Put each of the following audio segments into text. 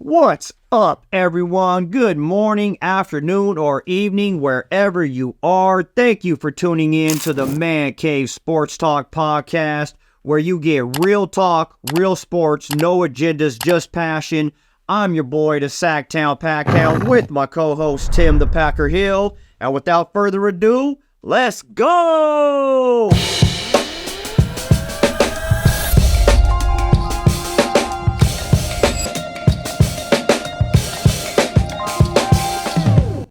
What's up, everyone? Good morning, afternoon, or evening, wherever you are. Thank you for tuning in to the Man Cave Sports Talk podcast, where you get real talk, real sports, no agendas, just passion. I'm your boy, the Sactown Packhound, with my co-host, Tim the Packer Hill. And without further ado, let's go!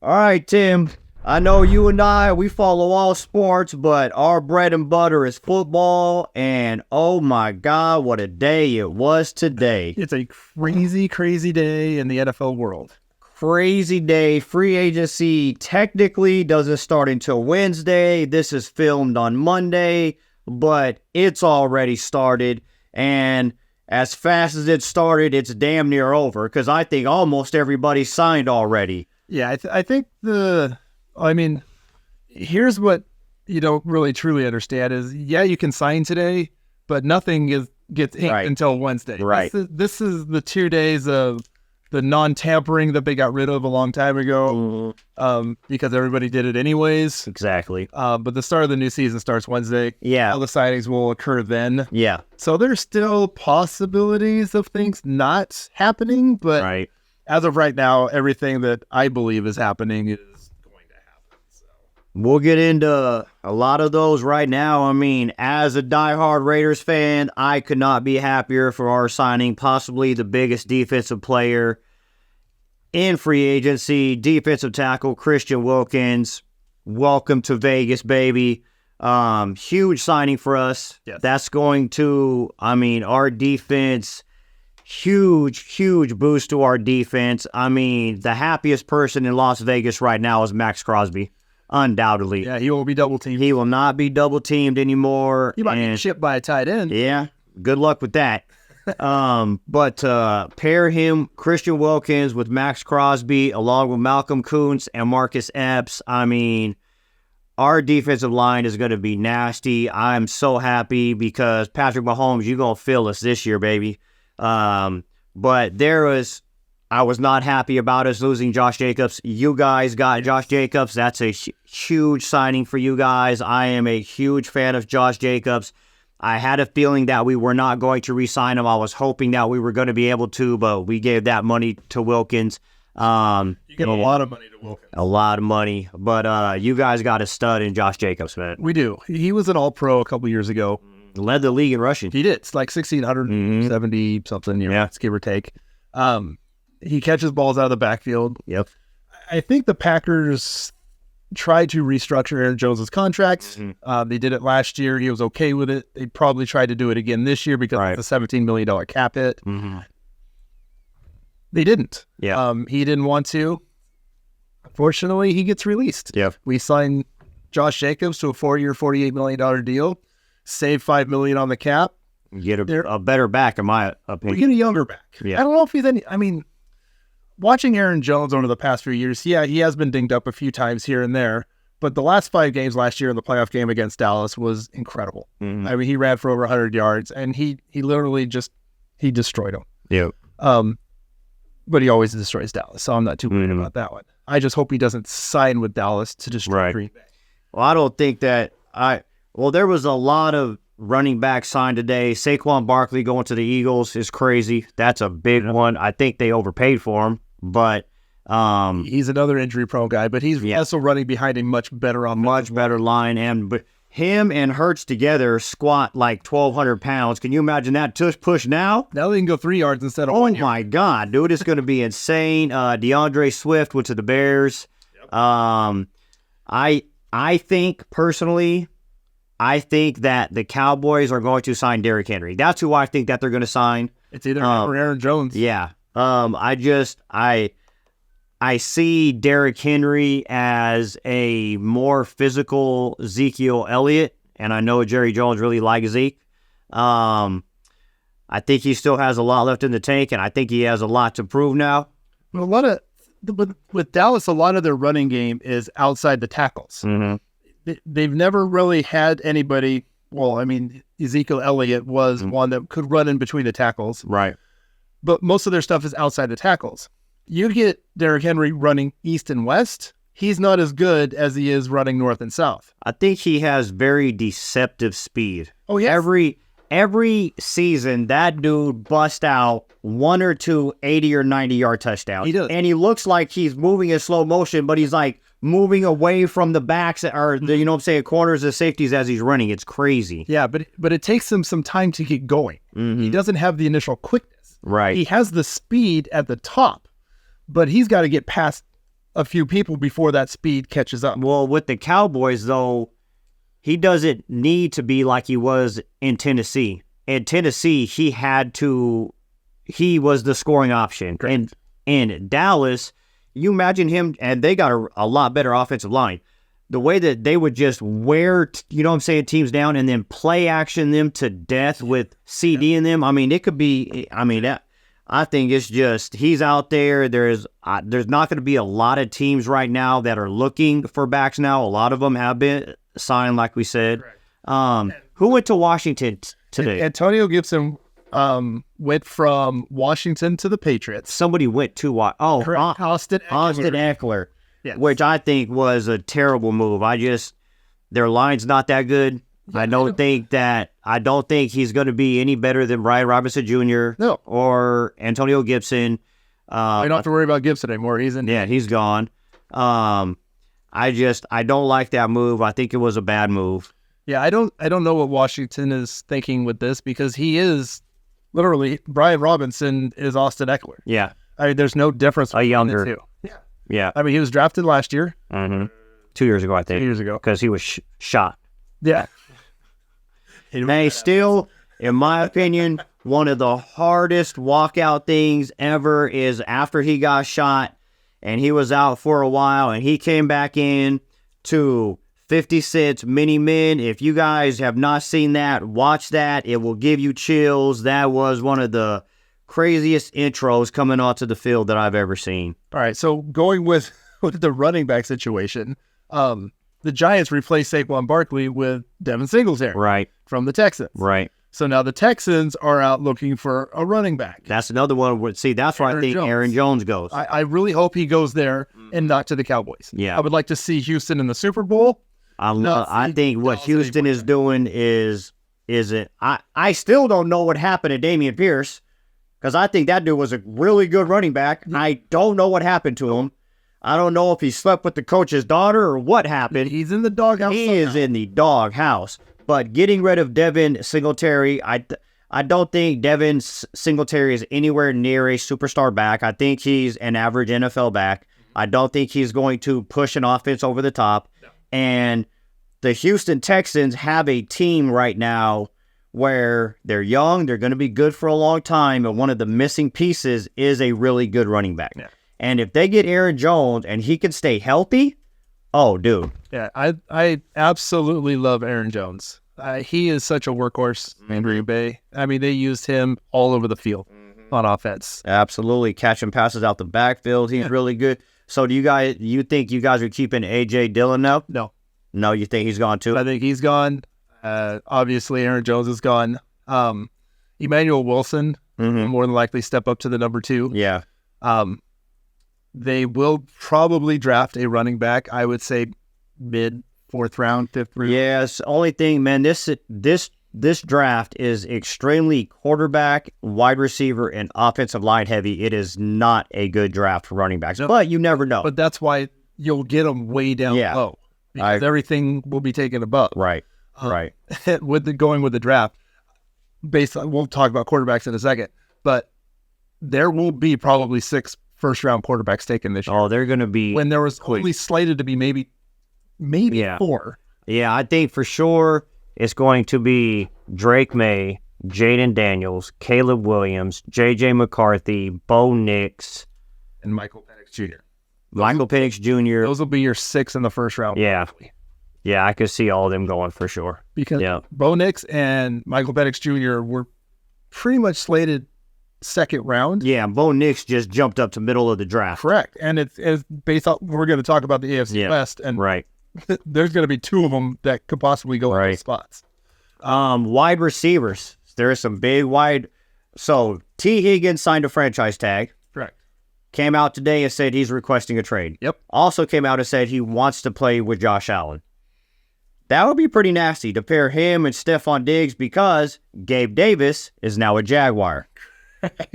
All right, Tim, I know you and we follow all sports, but our bread and butter is football, and oh my God, what a day it was today. It's a crazy, crazy day in the NFL world. Crazy day. Free agency technically doesn't start until Wednesday. This is filmed on Monday, but it's already started, and as fast as it started, it's damn near over, because I think almost everybody signed already. Yeah, I think here's what you don't really truly understand is, yeah, you can sign today, but nothing gets inked until Wednesday. Right. This is the 2 days of the non-tampering that they got rid of a long time ago, because everybody did it anyways. Exactly. But the start of the new season starts Wednesday. Yeah. All the signings will occur then. Yeah. So there's still possibilities of things not happening, but Right. as of right now, everything that I believe is happening is going to happen. So we'll get into a lot of those right now. I mean, as a diehard Raiders fan, I could not be happier for our signing possibly the biggest defensive player in free agency, defensive tackle Christian Wilkins. Welcome to Vegas, baby. Huge signing for us. Yes. That's going to, our defense. Huge boost to our defense. I mean, the happiest person in Las Vegas right now is Max Crosby, undoubtedly. yeah, he won't be double teamed. He will not be double teamed anymore. He might get shipped by a tight end. Yeah, good luck with that. But pair him, Christian Wilkins, with Max Crosby, along with Malcolm Kuntz and Marcus Epps. I mean, our defensive line is going to be nasty. I'm so happy because Patrick Mahomes, you're going to feel us this year, baby. But I was not happy about us losing Josh Jacobs. You guys got Josh Jacobs. That's a huge signing for you guys. I am a huge fan of Josh Jacobs. I had a feeling that we were not going to re-sign him. I was hoping that we were going to be able to, but we gave that money to Wilkins. You get a lot of money to Wilkins. A lot of money. But you guys got a stud in Josh Jacobs, man. We do. He was an all-pro a couple years ago. Led the league in rushing. He did. It's like 1,670 something, it's give or take. He catches balls out of the backfield. Yep. I think the Packers tried to restructure Aaron Jones's contract. They did it last year. He was okay with it. They probably tried to do it again this year because it's a $17 million cap hit. They didn't. Yeah. He didn't want to. Unfortunately, he gets released. Yep. We signed Josh Jacobs to a 4-year, $48 million deal. Save $5 million on the cap. Get a better back, in my opinion. We get a younger back. Yeah. I don't know if he's any. I mean, watching Aaron Jones over the past few years, yeah, he has been dinged up a few times here and there. But the last 5 games last year in the playoff game against Dallas was incredible. I mean, he ran for over 100 yards, and he literally he destroyed him. Yep. But he always destroys Dallas, so I'm not too worried about that one. I just hope he doesn't sign with Dallas to destroy Green Bay. Well, I don't think that there was a lot of running backs signed today. Saquon Barkley going to the Eagles is crazy. That's a big one. I think they overpaid for him, but he's another injury-prone guy, but he's also running behind a much better line. And him and Hurts together squat like 1,200 pounds. Can you imagine that tush push now? Now they can go 3 yards instead of 1 yard. Oh my God, dude, it's going to be insane. DeAndre Swift went to the Bears. Yep. I think personally, that the Cowboys are going to sign Derrick Henry. That's who I think that they're going to sign. It's either him or Aaron Jones. Yeah. I see Derrick Henry as a more physical Ezekiel Elliott, and I know Jerry Jones really likes Zeke. I think he still has a lot left in the tank, and I think he has a lot to prove now. With Dallas, a lot of their running game is outside the tackles. They've never really had anybody. Well, I mean, Ezekiel Elliott was one that could run in between the tackles. Right. but most of their stuff is outside the tackles. You get Derrick Henry running east and west, he's not as good as he is running north and south. I think he has very deceptive speed. Oh, yeah. Every season, that dude busts out 1 or 2 80 or 90-yard touchdowns. He does. And he looks like he's moving in slow motion, but he's like moving away from the backs or the, you know what I'm saying, corners and safeties as he's running. It's crazy. Yeah, but it takes him some time to get going. Mm-hmm. He doesn't have the initial quickness. Right. He has the speed at the top, but he's got to get past a few people before that speed catches up. Well, with the Cowboys, though, he doesn't need to be like he was in Tennessee. In Tennessee, he was the scoring option. Correct. And in Dallas, you imagine him, and they got a lot better offensive line. The way that they would just wear, you know what I'm saying, teams down and then play action them to death with CD in them. I mean, it could be, I think it's just, he's out there. There's not going to be a lot of teams right now that are looking for backs now. A lot of them have been signed, like we said. Who went to Washington today? Antonio Gibson went from Washington to the Patriots. Somebody went to Austin Eckler, yes. Which I think was a terrible move. Their line's not that good. I don't think he's going to be any better than Brian Robinson Jr. No. Or Antonio Gibson. You don't have to worry about Gibson anymore. He's gone. I don't like that move. I think it was a bad move. Yeah, I don't know what Washington is thinking with this, because he is literally, Brian Robinson is Austin Eckler. Yeah. I mean, there's no difference A younger. between the two. Yeah. I mean, he was drafted last year. Mm-hmm. 2 years ago, I think. 2 years ago. Because he was shot. Yeah. They still, in my opinion, one of the hardest walkout things ever is after he got shot and he was out for a while and he came back in to 50 Cent's Mini Men. If you guys have not seen that, watch that. It will give you chills. That was one of the craziest intros coming onto the field that I've ever seen. All right, so going with the running back situation, the Giants replaced Saquon Barkley with Devin Singletary. Right. From the Texans. Right. So now the Texans are out looking for a running back. That's another one. See, that's where I think Aaron Jones goes. I really hope he goes there and not to the Cowboys. Yeah. I would like to see Houston in the Super Bowl. I think what Houston is doing I still don't know what happened to Dameon Pierce, because I think that dude was a really good running back. I don't know what happened to him. I don't know if he slept with the coach's daughter or what happened. He's in the doghouse. He is in the doghouse. But getting rid of Devin Singletary, I don't think Devin Singletary is anywhere near a superstar back. I think he's an average NFL back. I don't think he's going to push an offense over the top. No. And the Houston Texans have a team right now where they're young, they're going to be good for a long time, and one of the missing pieces is a really good running back. Yeah. And if they get Aaron Jones and he can stay healthy, oh, dude. Yeah, I absolutely love Aaron Jones. He is such a workhorse in Green Bay. I mean, they used him all over the field on offense. Absolutely. Catching passes out the backfield. He's really good. So you think you guys are keeping A.J. Dillon now? No. No, you think he's gone too? I think he's gone. Obviously, Aaron Jones is gone. Emmanuel Wilson more than likely step up to the number 2. Yeah. They will probably draft a running back, I would say mid 4th round, 5th round. Yes. Only thing, man, this draft is extremely quarterback, wide receiver, and offensive line heavy. It is not a good draft for running backs, but you never know. But that's why you'll get them way down low, because everything will be taken above. Right. Right. Going with the draft, we'll talk about quarterbacks in a second, but there will be probably 6 first-round quarterbacks taken this year. Oh, they're going to be... When there was only slated to be maybe 4. Yeah, I think for sure it's going to be Drake May, Jaden Daniels, Caleb Williams, J.J. McCarthy, Bo Nix, and Michael Penix Jr. Michael Penix Jr. Those will be your 6 in the first round. Yeah. Probably. Yeah, I could see all of them going for sure. Because Bo Nix and Michael Penix Jr. were pretty much slated 2nd round. Yeah, Bo Nix just jumped up to middle of the draft. Correct. And it's based on, we're going to talk about the AFC West, and there's going to be 2 of them that could possibly go in those spots. Wide receivers. There are some big wide So T. Higgins signed a franchise tag. Correct. Came out today and said he's requesting a trade. Yep. Also came out and said he wants to play with Josh Allen. That would be pretty nasty to pair him and Stephon Diggs because Gabe Davis is now a Jaguar.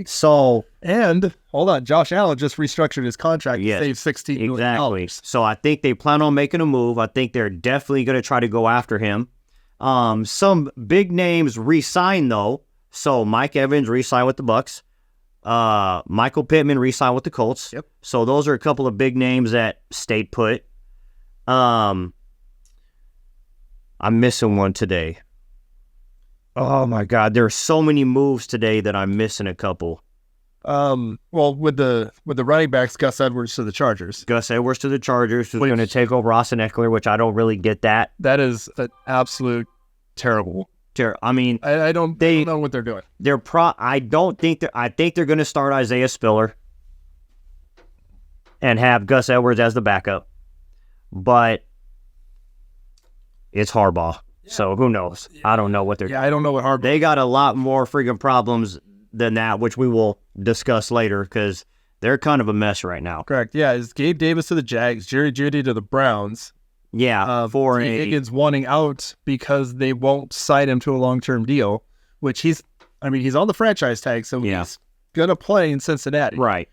So, and hold on, Josh Allen just restructured his contract to save $16 million. Exactly. So I think they plan on making a move. I think they're definitely going to try to go after him. Some big names re-signed though. So Mike Evans re-signed with the Bucks. Michael Pittman re-signed with the Colts. Yep. So those are a couple of big names that stayed put. I'm missing one today. Oh my God, there are so many moves today that I'm missing a couple. Well, with the running backs, Gus Edwards to the Chargers. Gus Edwards to the Chargers, who's going to take over Austin Eckler, which I don't really get that. That is an absolute terrible. I mean, I don't know what they're doing. I think they're going to start Isaiah Spiller and have Gus Edwards as the backup. But it's Harbaugh. Yeah. So who knows? Yeah. I don't know what they're doing. I don't know what Harbaugh. They got a lot more freaking problems than that, which we will discuss later because they're kind of a mess right now. Correct. Yeah, it's Gabe Davis to the Jags, Jerry Jeudy to the Browns. Yeah, for Higgins wanting out because they won't sign him to a long-term deal, which he's on the franchise tag, so he's going to play in Cincinnati. Right.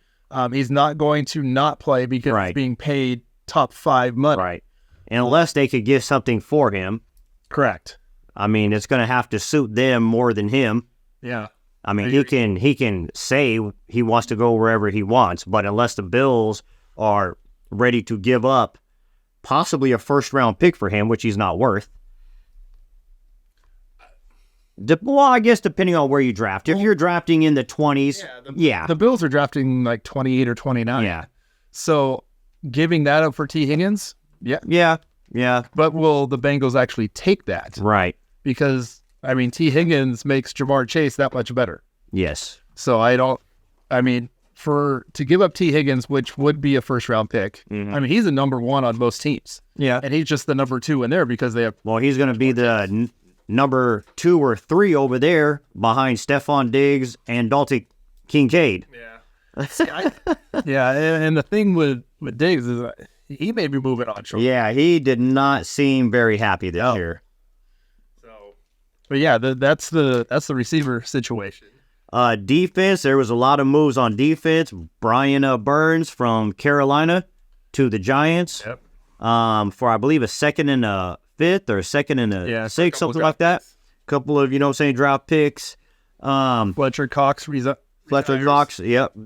He's not going to not play because he's being paid top 5 money. Right. Unless they could give something for him. Correct. I mean, it's going to have to suit them more than him. Yeah. I mean, he can say he wants to go wherever he wants, but unless the Bills are ready to give up possibly a first-round pick for him, which he's not worth. Well, I guess depending on where you draft. If you're drafting in the 20s, The Bills are drafting like 28 or 29. Yeah. So giving that up for T. Higgins, yeah. But will the Bengals actually take that? Right. Because, I mean, T. Higgins makes Jamar Chase that much better. Yes. So to give up T. Higgins, which would be a first-round pick, I mean, he's a number 1 on most teams. Yeah. And he's just the number 2 in there because they have... Well, he's going to be the number 2 or 3 over there behind Stephon Diggs and Dalton Kincaid. Yeah. See, and the thing with Diggs is he may be moving on shortly. Yeah, he did not seem very happy this year. So, but yeah, that's the receiver situation. Defense, there was a lot of moves on defense. Brian Burns from Carolina to the Giants. Yep. For I believe a second and a fifth or a second and a sixth, something like that. Couple of draft picks. Fletcher Cox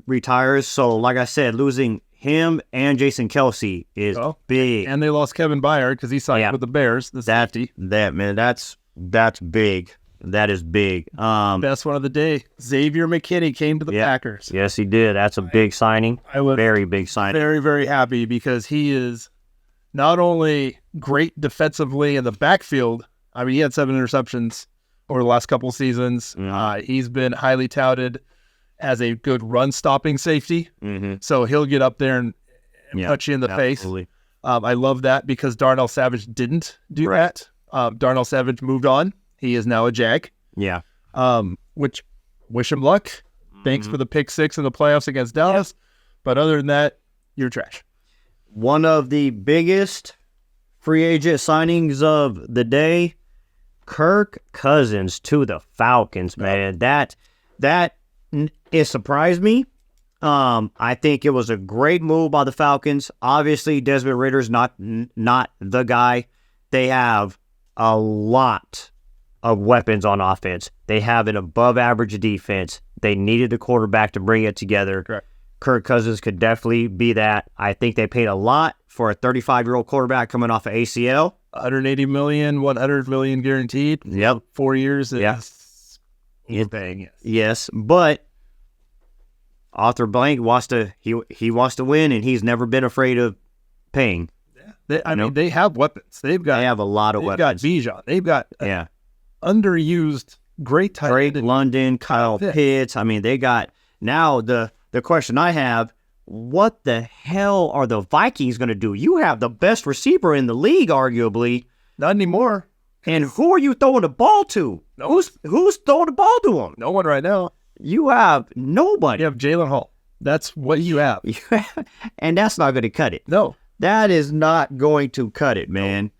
retires. So like I said, losing him and Jason Kelsey is big. And they lost Kevin Byard because he signed with the Bears. That's big. That is big. Best one of the day. Xavier McKinney came to the Packers. Yes, he did. That's a big signing. Very big signing. Very, very happy because he is not only great defensively in the backfield. I mean, he had 7 interceptions over the last couple seasons. He's been highly touted as a good run-stopping safety. Mm-hmm. So he'll get up there and punch you in the face. I love that because Darnell Savage didn't do that. Darnell Savage moved on. He is now a Jag. Yeah. Which, wish him luck. Thanks for the pick 6 in the playoffs against Dallas. But other than that, you're trash. One of the biggest free agent signings of the day, Kirk Cousins to the Falcons, man. That it surprised me. I think it was a great move by the Falcons. Obviously, Desmond Ridder's not the guy. They have a lot of weapons on offense. They have an above-average defense. They needed a quarterback to bring it together. Correct. Kirk Cousins could definitely be that. I think they paid a lot for a 35-year-old quarterback coming off of ACL. $180 million, $100 million guaranteed. Yep. 4 years. He's paying. Yes, but Arthur Blank wants to win, and he's never been afraid of paying. Yeah. They have weapons. They have a lot of weapons. They've got Bijan. They've got underused great tight end. Drake London, Kyle Pitts. I mean, they got now the question I have, what the hell are the Vikings going to do? You have the best receiver in the league, arguably. Not anymore. And who are you throwing the ball to? No. Who's throwing the ball to him? No one right now. You have nobody. You have Jalen Hall. That's what you have. And that's not going to cut it. No. That is not going to cut it, man.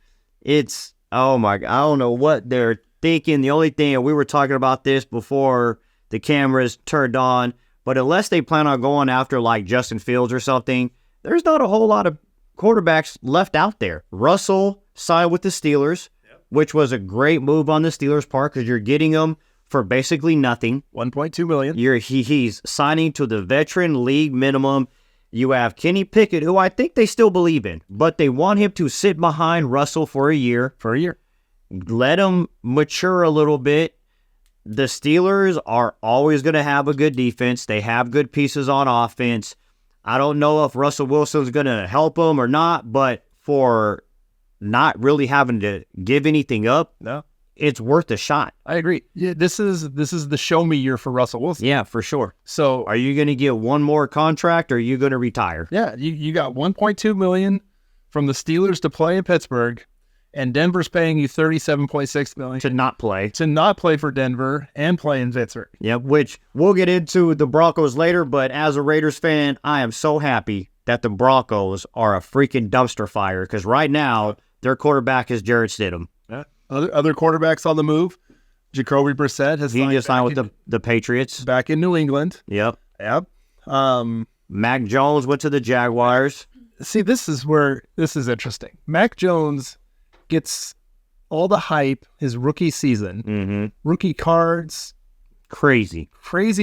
It's, oh my God, I don't know what they're thinking. The only thing, we were talking about this before the cameras turned on, but unless they plan on going after like Justin Fields or something, there's not a whole lot of quarterbacks left out there. Russell signed with the Steelers, which was a great move on the Steelers' part because you're getting him for basically nothing. $1.2 million. He's signing to the veteran league minimum. You have Kenny Pickett, who I think they still believe in, but they want him to sit behind Russell for a year. Let him mature a little bit. The Steelers are always going to have a good defense. They have good pieces on offense. I don't know if Russell Wilson's going to help them or not, but for not really having to give anything up, no, it's worth a shot. I agree. Yeah, this is the show me year for Russell Wilson. Yeah, for sure. So are you going to get one more contract or are you going to retire? Yeah, you got $1.2 million from the Steelers to play in Pittsburgh, and Denver's paying you $37.6 million to not play for Denver and play in Pittsburgh. Yeah, which we'll get into the Broncos later, but as a Raiders fan, I am so happy that the Broncos are a freaking dumpster fire because right now their quarterback is Jarrett Stidham. Yeah. Other quarterbacks on the move. Jacoby Brissett has signed with the Patriots back in New England. Yep. Mac Jones went to the Jaguars. See, this is interesting. Mac Jones gets all the hype his rookie season. Rookie cards. Crazy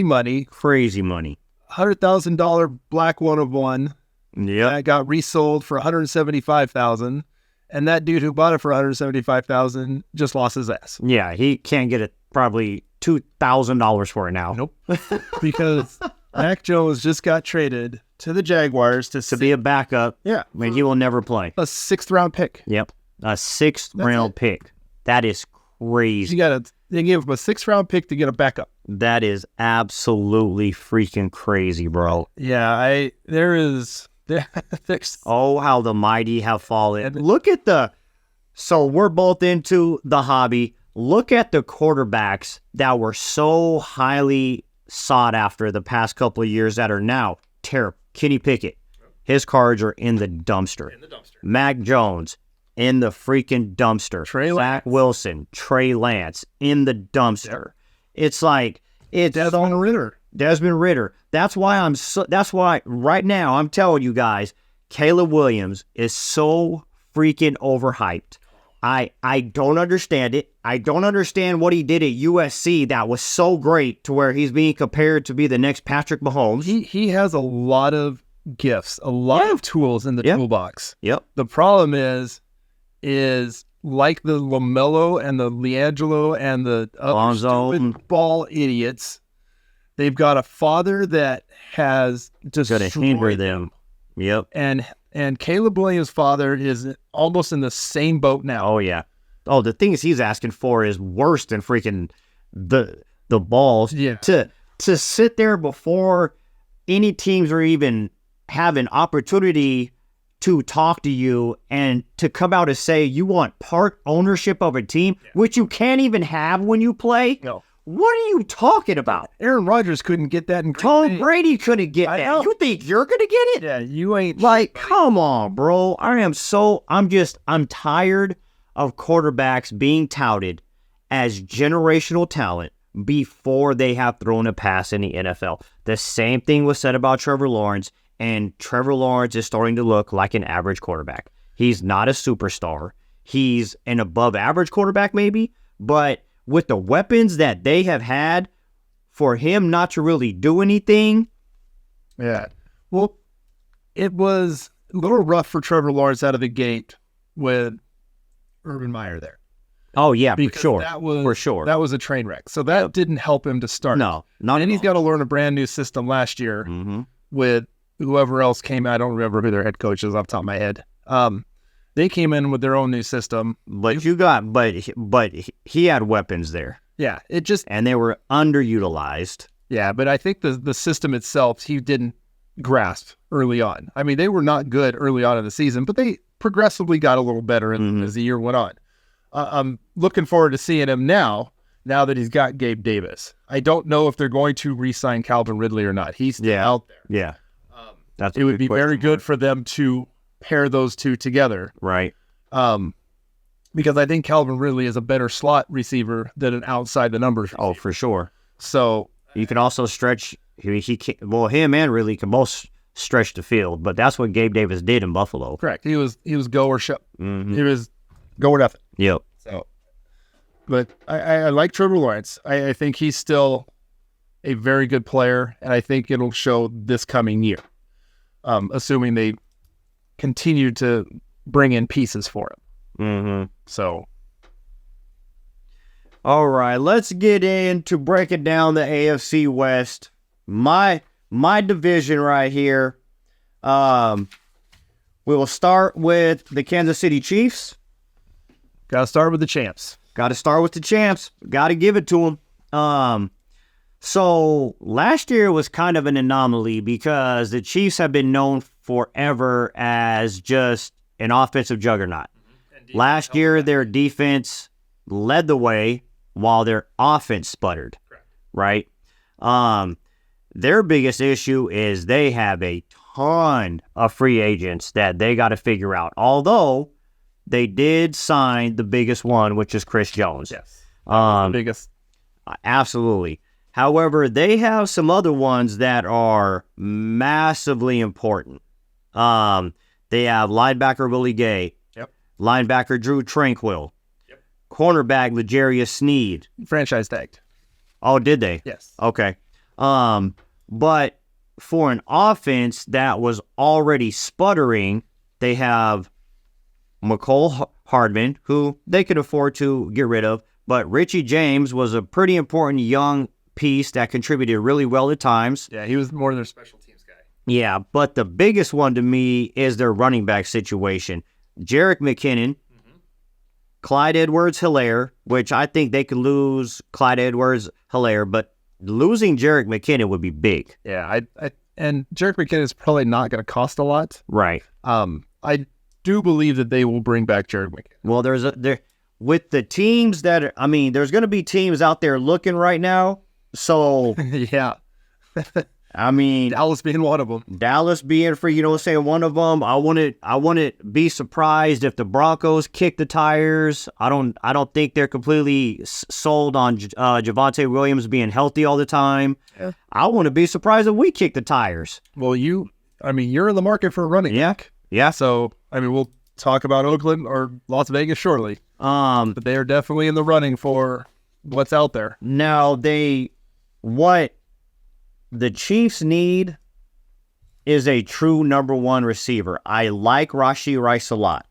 money. $100,000 black one of one. Yeah. That got resold for $175,000. And that dude who bought it for $175,000 just lost his ass. Yeah, he can't get it probably $2,000 for it now. Nope. Because Mac Jones just got traded to the Jaguars to be a backup. Yeah. I mean, he will never play. A 6th round pick. Yep. A 6th round pick. That is crazy. They gave him a 6th round pick to get a backup. That is absolutely freaking crazy, bro. Yeah, Oh, how the mighty have fallen. Look at so we're both into the hobby. Look at the quarterbacks that were so highly sought after the past couple of years that are now terrible. Kenny Pickett, his cards are in the dumpster. Mac Jones, in the freaking dumpster. Zach Wilson, Trey Lance, in the dumpster. It's like, it's Desmond Ritter. That's why right now I'm telling you guys, Caleb Williams is so freaking overhyped. I don't understand it. I don't understand what he did at USC that was so great to where he's being compared to be the next Patrick Mahomes. He has a lot of gifts, a lot of tools in the toolbox. Yep. The problem is like the LaMelo and the LiAngelo and the other stupid ball idiots, they've got a father that has destroyed to hinder them. Yep. And Caleb Williams' father is almost in the same boat now. Oh yeah. Oh, the things he's asking for is worse than freaking the balls. Yeah. To sit there before any teams are even have an opportunity to talk to you and to come out and say you want part ownership of a team, which you can't even have when you play. No. What are you talking about? Aaron Rodgers couldn't get that in Tom Brady couldn't get that. You think you're going to get it? Yeah, you ain't. Like, come on, bro. I'm tired of quarterbacks being touted as generational talent before they have thrown a pass in the NFL. The same thing was said about Trevor Lawrence, and Trevor Lawrence is starting to look like an average quarterback. He's not a superstar. He's an above average quarterback maybe, but with the weapons that they have had for him not to really do anything. Yeah. Well, it was a little rough for Trevor Lawrence out of the gate with Urban Meyer there. Oh, yeah, because for sure. That was a train wreck. So that didn't help him to start. No, not And he's got to learn a brand new system last year with whoever else came. I don't remember who their head coach is off the top of my head. They came in with their own new system. But he had weapons there. Yeah, and they were underutilized. Yeah, but I think the system itself he didn't grasp early on. I mean, they were not good early on in the season, but they progressively got a little better as the year went on. I'm looking forward to seeing him now now that he's got Gabe Davis. I don't know if they're going to re-sign Calvin Ridley or not. He's still out there. Yeah. It would be very good for them to pair those two together. Right. Because I think Calvin Ridley is a better slot receiver than an outside the numbers receiver. Oh, for sure. So you can also stretch. Him and Ridley can both stretch the field, but that's what Gabe Davis did in Buffalo. Correct. He was go or show. Mm-hmm. He was go or nothing. Yep. So, but I like Trevor Lawrence. I think he's still a very good player, and I think it'll show this coming year, assuming they continue to bring in pieces for him. Mm-hmm. So, all right, let's get into breaking down the AFC West. My division right here. We will start with the Kansas City Chiefs. got to start with the champs. Got to start with the champs. Got to give it to them. So last year was kind of an anomaly because the Chiefs have been known forever as just an offensive juggernaut. Last year, their defense led the way while their offense sputtered. Correct. Right? Their biggest issue is they have a ton of free agents that they got to figure out. Although they did sign the biggest one, which is Chris Jones. Yes. The biggest. Absolutely. However, they have some other ones that are massively important. They have linebacker Willie Gay. Yep. Linebacker Drew Tranquil. Yep. Cornerback L'Jarius Sneed. Franchise tagged. Oh, did they? Yes. Okay. But for an offense that was already sputtering, they have McCole Hardman, who they could afford to get rid of, but Richie James was a pretty important young piece that contributed really well at times. Yeah, he was more their special teams guy. Yeah, but the biggest one to me is their running back situation. Jerick McKinnon, Clyde Edwards-Helaire, which I think they could lose Clyde Edwards-Helaire, but losing Jerick McKinnon would be big. Yeah, and Jerick McKinnon is probably not going to cost a lot. Right. I do believe that they will bring back Jerick McKinnon. Well, with the teams that there's going to be teams out there looking right now. So yeah, Dallas being one of them. Dallas being for one of them. I wouldn't be surprised if the Broncos kick the tires. I don't think they're completely sold on Javonte Williams being healthy all the time. Yeah. I wouldn't be surprised if we kick the tires. Well, you're in the market for a running back. Yeah. So we'll talk about Oakland or Las Vegas shortly. But they are definitely in the running for what's out there. Now what the Chiefs need is a true number one receiver. I like Rashee Rice a lot.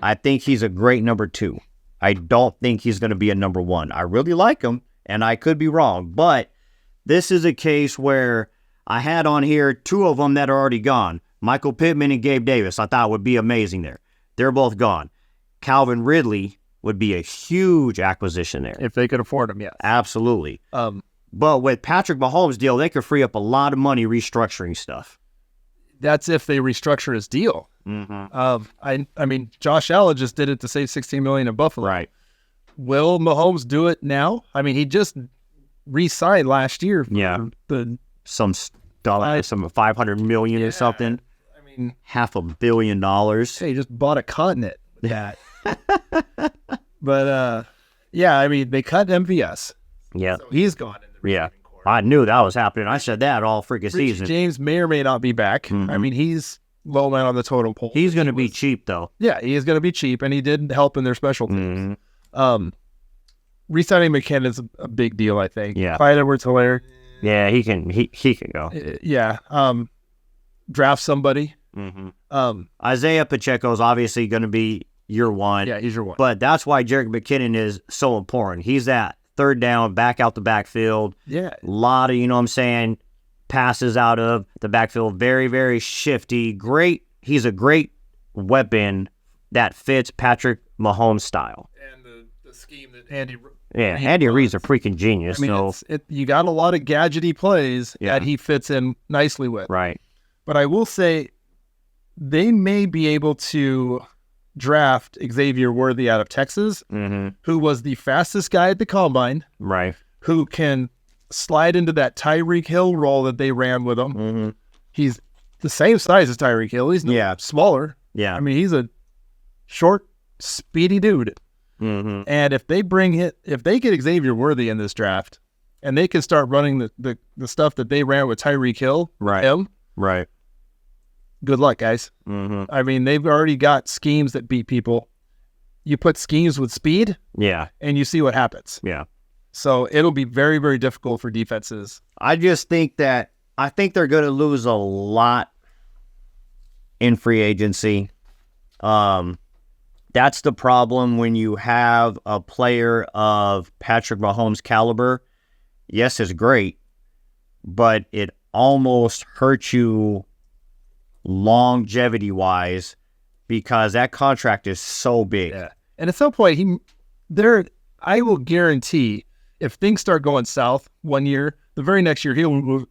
I think he's a great number two. I don't think he's going to be a number one. I really like him, and I could be wrong. But this is a case where I had on here two of them that are already gone. Michael Pittman and Gabe Davis, I thought would be amazing there. They're both gone. Calvin Ridley would be a huge acquisition there. If they could afford him, yes. Absolutely. But with Patrick Mahomes' deal, they could free up a lot of money restructuring stuff. That's if they restructure his deal. Mm-hmm. Josh Allen just did it to save $16 million in Buffalo. Right. Will Mahomes do it now? He just re-signed last year. For some $500 million or something. $500 million. Hey, he just bought a continent with that. But they cut MVS. Yeah. So he's gone in the receiving corps. I knew that was happening. I said that all freaking season. James may or may not be back. Mm-hmm. He's low man on the totem pole. He's going to be cheap, though. Yeah, he is going to be cheap, and he did help in their special teams. Mm-hmm. Re-signing McKinnon is a big deal, I think. Yeah. Clyde Edwards-Helaire. Yeah, he can go. Yeah. Draft somebody. Mm-hmm. Isaiah Pacheco is obviously going to be your one. Yeah, he's your one. But that's why Jerick McKinnon is so important. He's that third down, back out the backfield. Yeah. A lot of, passes out of the backfield. Very, very shifty. Great. He's a great weapon that fits Patrick Mahomes' style. And the scheme that Andy Reid's a freaking genius. You got a lot of gadgety plays that he fits in nicely with. Right. But I will say they may be able to draft Xavier Worthy out of Texas, who was the fastest guy at the combine, right? Who can slide into that Tyreek Hill role that they ran with him. He's the same size as Tyreek Hill. He's smaller. Yeah. I mean, he's a short, speedy dude. And if they get Xavier Worthy in this draft, and they can start running the stuff that they ran with Tyreek Hill, right. Good luck, guys. I mean, they've already got schemes that beat people. You put schemes with speed, and you see what happens. Yeah. So it'll be very, very difficult for defenses. I think they're going to lose a lot in free agency. That's the problem when you have a player of Patrick Mahomes' caliber. Yes, it's great, but it almost hurts you longevity-wise because that contract is so big. Yeah. And at some point, I will guarantee if things start going south one year, the very next year he'll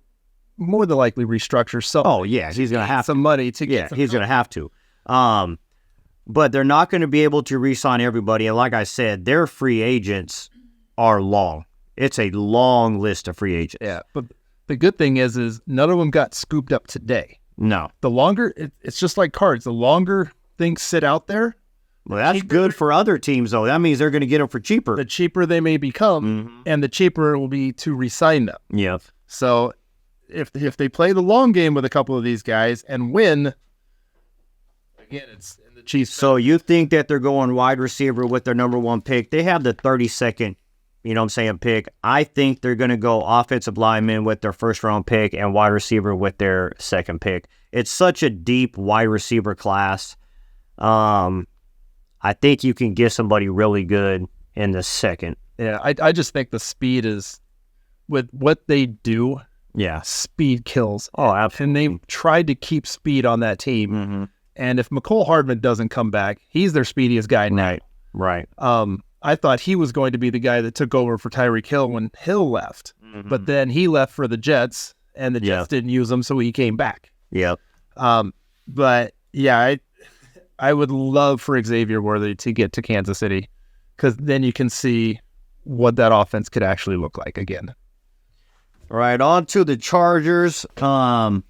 more than likely restructure something. Oh, yeah, he's going to have some money to get. Yeah, he's going to have to. But they're not going to be able to re-sign everybody. And like I said, their free agents are long. It's a long list of free agents. Yeah, but the good thing is none of them got scooped up today. No. The longer, it's just like cards. The longer things sit out there. Well, that's good for other teams, though. That means they're going to get them for cheaper. The cheaper they may become, and the cheaper it will be to re-sign them. Yep. So if they play the long game with a couple of these guys and win, again, it's in the Chiefs. So you think that they're going wide receiver with their number 1 pick? They have the 32nd, pick. I think they're going to go offensive lineman with their first-round pick and wide receiver with their second pick. It's such a deep wide receiver class. I think you can get somebody really good in the second. Yeah, I just think the speed is, with what they do, speed kills. Oh, absolutely. And they tried to keep speed on that team. And if McCole Hardman doesn't come back, he's their speediest guy now. Right. I thought he was going to be the guy that took over for Tyreek Hill when Hill left. But then he left for the Jets, and the Jets didn't use him, so he came back. Yep. But, yeah, I would love for Xavier Worthy to get to Kansas City, because then you can see what that offense could actually look like again. All right, on to the Chargers. The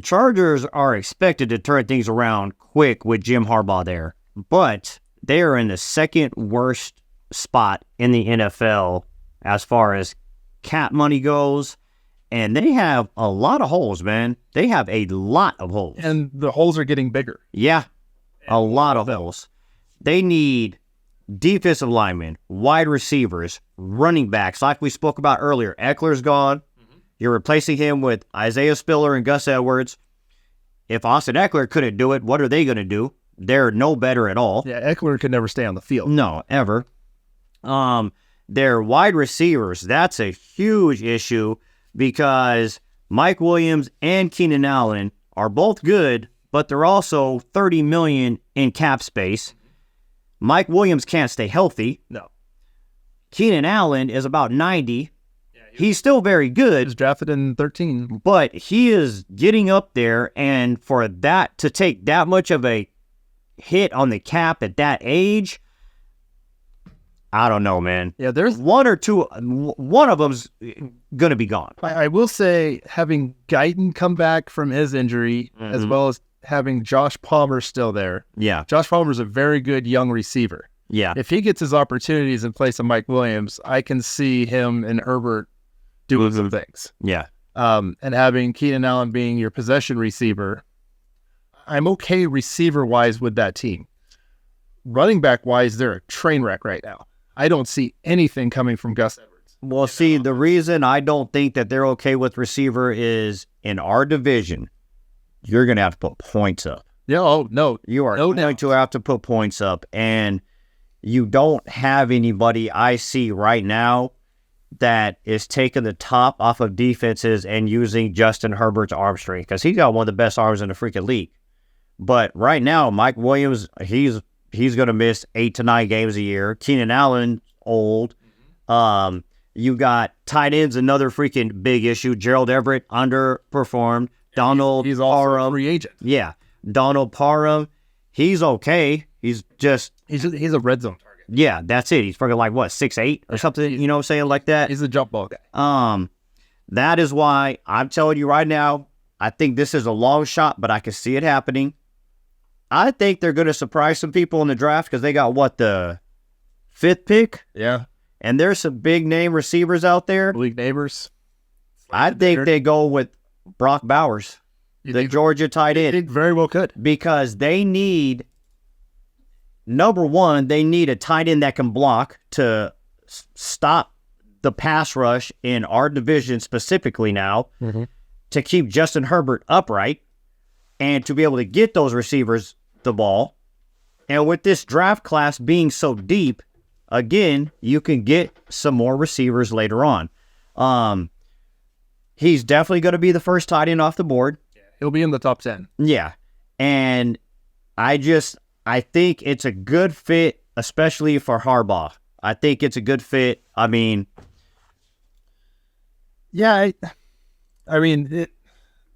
Chargers are expected to turn things around quick with Jim Harbaugh there, but they are in the second worst spot in the NFL as far as cap money goes, and they have a lot of holes, man. They have a lot of holes. And the holes are getting bigger. Yeah, a lot of holes. They need defensive linemen, wide receivers, running backs, like we spoke about earlier. Eckler's gone. You're replacing him with Isaiah Spiller and Gus Edwards. If Austin Eckler couldn't do it, what are they going to do? They're no better at all. Yeah, Eckler could never stay on the field. No, ever. Their wide receivers, that's a huge issue because Mike Williams and Keenan Allen are both good, but they're also $30 million in cap space. Mike Williams can't stay healthy. No. Keenan Allen is about 90. He's still very good. He was drafted in 13. But he is getting up there, and for that to take that much of a hit on the cap at that age, I don't know, man. Yeah, there's one of them's going to be gone. I will say, having Guyton come back from his injury, as well as having Josh Palmer still there. Yeah. Josh Palmer's a very good young receiver. Yeah. If he gets his opportunities in place of Mike Williams, I can see him and Herbert doing some things. Yeah. And having Keenan Allen being your possession receiver, I'm okay receiver-wise with that team. Running back-wise, they're a train wreck right now. I don't see anything coming from Gus Edwards. Well, see, the reason I don't think that they're okay with receiver is in our division, you're going to have to put points up. Yeah, oh, no. You are going to have to put points up, and you don't have anybody I see right now that is taking the top off of defenses and using Justin Herbert's arm strength, because he's got one of the best arms in the freaking league. But right now, Mike Williams, he's going to miss 8 to 9 games a year. Keenan Allen, old. You got tight ends, another freaking big issue. Gerald Everett, underperformed. Donald he's also a free agent. Yeah. Donald Parham, He's okay. He's a red zone target. yeah, that's it. He's fucking like what, 6'8" or something, you know, saying like that. He's a jump ball guy. That is why I'm telling you right now, I think this is a long shot, but I can see it happening. I think they're going to surprise some people in the draft because they got the 5th pick? Yeah. And there's some big name receivers out there. League neighbors. I think they go with Brock Bowers, the Georgia tight end. It very well could. Because they need, number one, they need a tight end that can block to stop the pass rush in our division specifically now, to keep Justin Herbert upright and to be able to get those receivers the ball. And with this draft class being so deep, again, you can get some more receivers later on. He's definitely going to be the first tight end off the board. Yeah, he'll be in the top 10. Yeah. And I think it's a good fit, especially for Harbaugh. I think it's a good fit. I mean, yeah, I mean,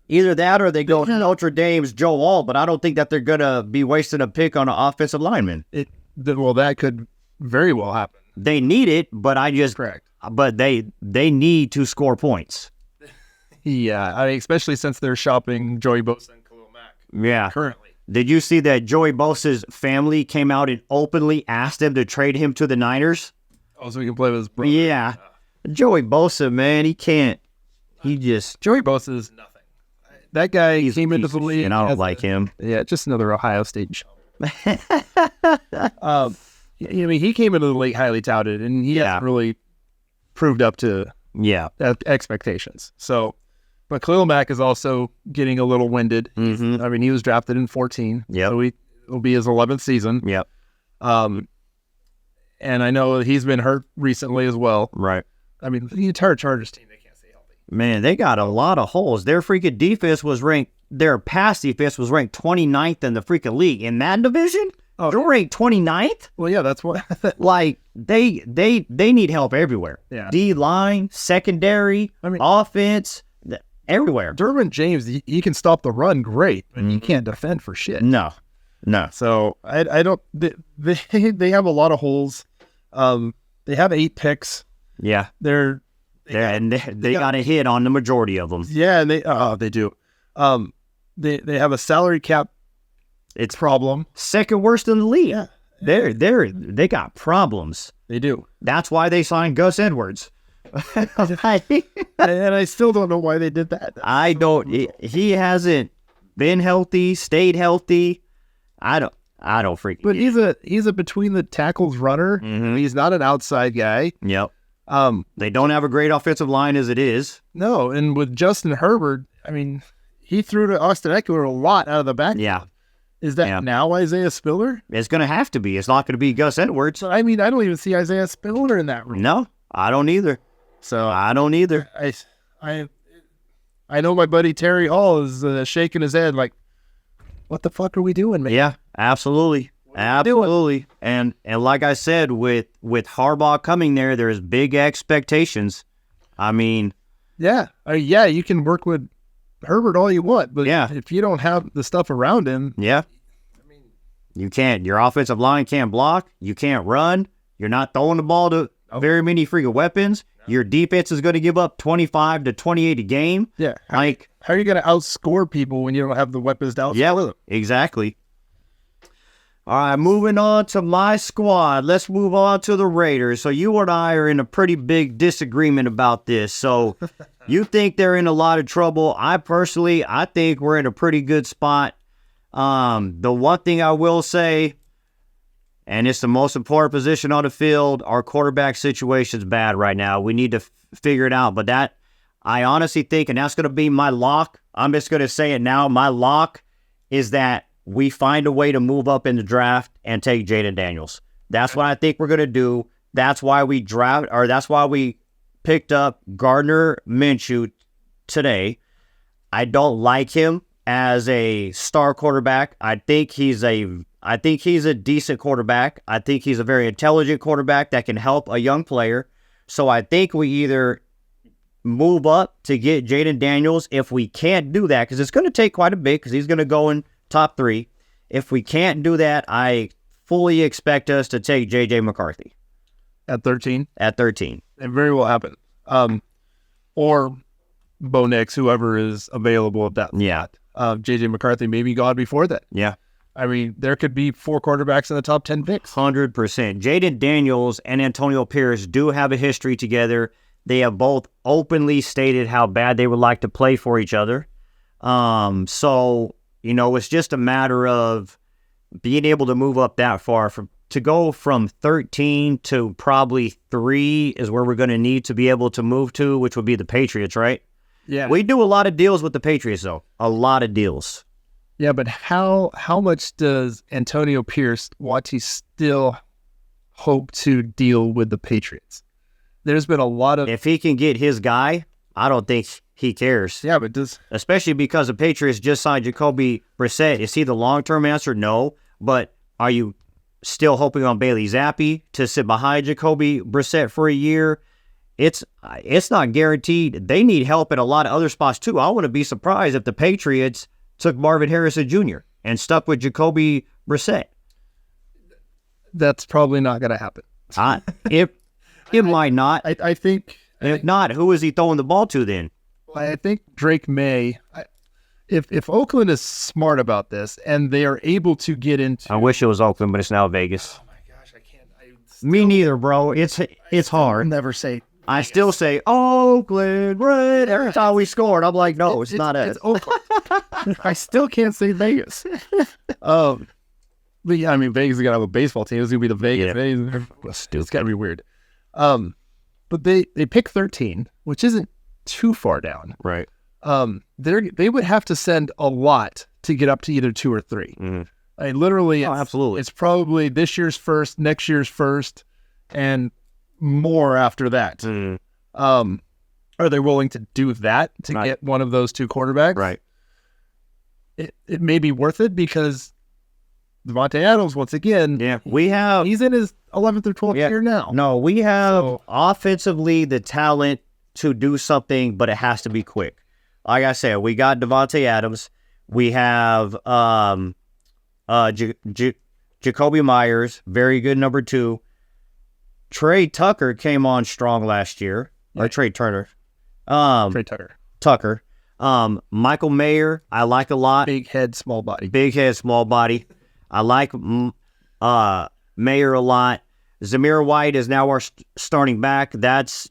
either that or they go Notre Dame's Joe Alt, but I don't think that they're going to be wasting a pick on an offensive lineman. Well, that could very well happen. They need it, but Correct. But they need to score points. Yeah, I mean, especially since they're shopping Joey Bosa and Khalil Mack. Yeah. Currently. Did you see that Joey Bosa's family came out and openly asked him to trade him to the Niners? Oh, so he can play with his brother. Yeah. Joey Bosa, man, he can't. Joey Bosa is nothing. That guy came into the league. And I don't like him. Yeah, just another Ohio State show. I mean, he came into the league highly touted, and he hasn't really proved up to expectations. So, but Khalil Mack is also getting a little winded. Mm-hmm. I mean, he was drafted in 14. Yeah, so it'll be his 11th season. Yep. And I know he's been hurt recently as well. Right. I mean, the entire Chargers team, they can't stay healthy. Man, they got a lot of holes. Their freaking defense was ranked. Their pass defense was ranked 29th in the freaking league in that division. Oh, they're ranked 29th. Well, yeah, that's what. Like they need help everywhere. Yeah. D line, secondary, offense, everywhere. Derwin James, he can stop the run great, but he can't defend for shit. No. So I don't. They have a lot of holes. They have 8 picks. Yeah. They got a hit on the majority of them. Yeah, and they do. They have a salary cap. It's problem. Second worst in the league. Yeah. They got problems. They do. That's why they signed Gus Edwards. And I still don't know why they did that. I don't. He hasn't been healthy, stayed healthy. I don't freaking. But he's a between the tackles runner. Mm-hmm. He's not an outside guy. Yep. They don't have a great offensive line as it is. No, and with Justin Herbert, I mean, he threw to Austin Eckler a lot out of the back. Yeah. Is that now Isaiah Spiller? It's going to have to be. It's not going to be Gus Edwards. So, I mean, I don't even see Isaiah Spiller in that room. No, I don't either. So I don't either. I know my buddy Terry Hall is shaking his head like, what the fuck are we doing, man? Yeah, absolutely. Absolutely. And like I said, with Harbaugh coming there, there's big expectations. I mean. Yeah. You can work with Herbert all you want, but if you don't have the stuff around him. Yeah. I mean, you can't. Your offensive line can't block. You can't run. You're not throwing the ball to very many freaking weapons. No. Your defense is going to give up 25 to 28 a game. Yeah. How are you going to outscore people when you don't have the weapons to outscore them? Exactly. All right, moving on to my squad. Let's move on to the Raiders. So you and I are in a pretty big disagreement about this. So you think they're in a lot of trouble. I think we're in a pretty good spot. The one thing I will say, and it's the most important position on the field, our quarterback situation's bad right now. We need to figure it out. But that, I honestly think, and that's going to be my lock. I'm just going to say it now. My lock is that we find a way to move up in the draft and take Jaden Daniels. That's what I think we're going to do. That's why we picked up Gardner Minshew today. I don't like him as a star quarterback. I think he's a decent quarterback. I think he's a very intelligent quarterback that can help a young player. So I think we either move up to get Jaden Daniels. If we can't do that, because it's going to take quite a bit, because he's going to go in top 3. If we can't do that, I fully expect us to take J.J. McCarthy. At 13? At 13. It very well happen. Or Bo Nix, whoever is available at that spot. J.J. McCarthy may be gone before that. Yeah. I mean, there could be 4 quarterbacks in the top 10 picks. 100%. Jaden Daniels and Antonio Pierce do have a history together. They have both openly stated how bad they would like to play for each other. So, it's just a matter of being able to move up that far. To go from 13 to probably 3 is where we're going to need to be able to move to, which would be the Patriots, right? Yeah. We do a lot of deals with the Patriots, though. A lot of deals. Yeah, but how much does Antonio Pierce want to still hope to deal with the Patriots? There's been a lot of... If he can get his guy, I don't think he cares. Yeah, but especially because the Patriots just signed Jacoby Brissett. Is he the long-term answer? No. But are you still hoping on Bailey Zappi to sit behind Jacoby Brissett for a year? It's not guaranteed. They need help at a lot of other spots, too. I wouldn't be surprised if the Patriots took Marvin Harrison Jr. and stuck with Jacoby Brissett. That's probably not going to happen. It might not. I think... If not, who is he throwing the ball to then? I think Drake May... If Oakland is smart about this and they are able to get into... I wish it was Oakland, but it's now Vegas. Oh, my gosh, I can't... Me neither, bro. It's hard. I'll never say... I still say Oakland, right? Every time we scored, I'm like, no, it's not us. It's Oakland. I still can't say Vegas. But yeah, I mean, Vegas is going to have a baseball team. It's going to be the Vegas. Yeah. It's got to be weird. But they pick 13, which isn't too far down. Right. They would have to send a lot to get up to either 2 or 3. Mm-hmm. I mean, literally, absolutely. It's probably this year's first, next year's first, and more after that. Mm. Are they willing to do that to get one of those 2 quarterbacks? Right. It may be worth it because Devontae Adams, once again, he's in his 11th or 12th year now. No, we have offensively the talent to do something, but it has to be quick. Like I said, we got Devontae Adams. We have Jacoby Myers, very good number 2. Trey Tucker came on strong last year. Yeah. Or Trey Turner. Trey Tucker. Michael Mayer, I like a lot. Big head, small body. I like Mayer a lot. Zamir White is now our starting back. That's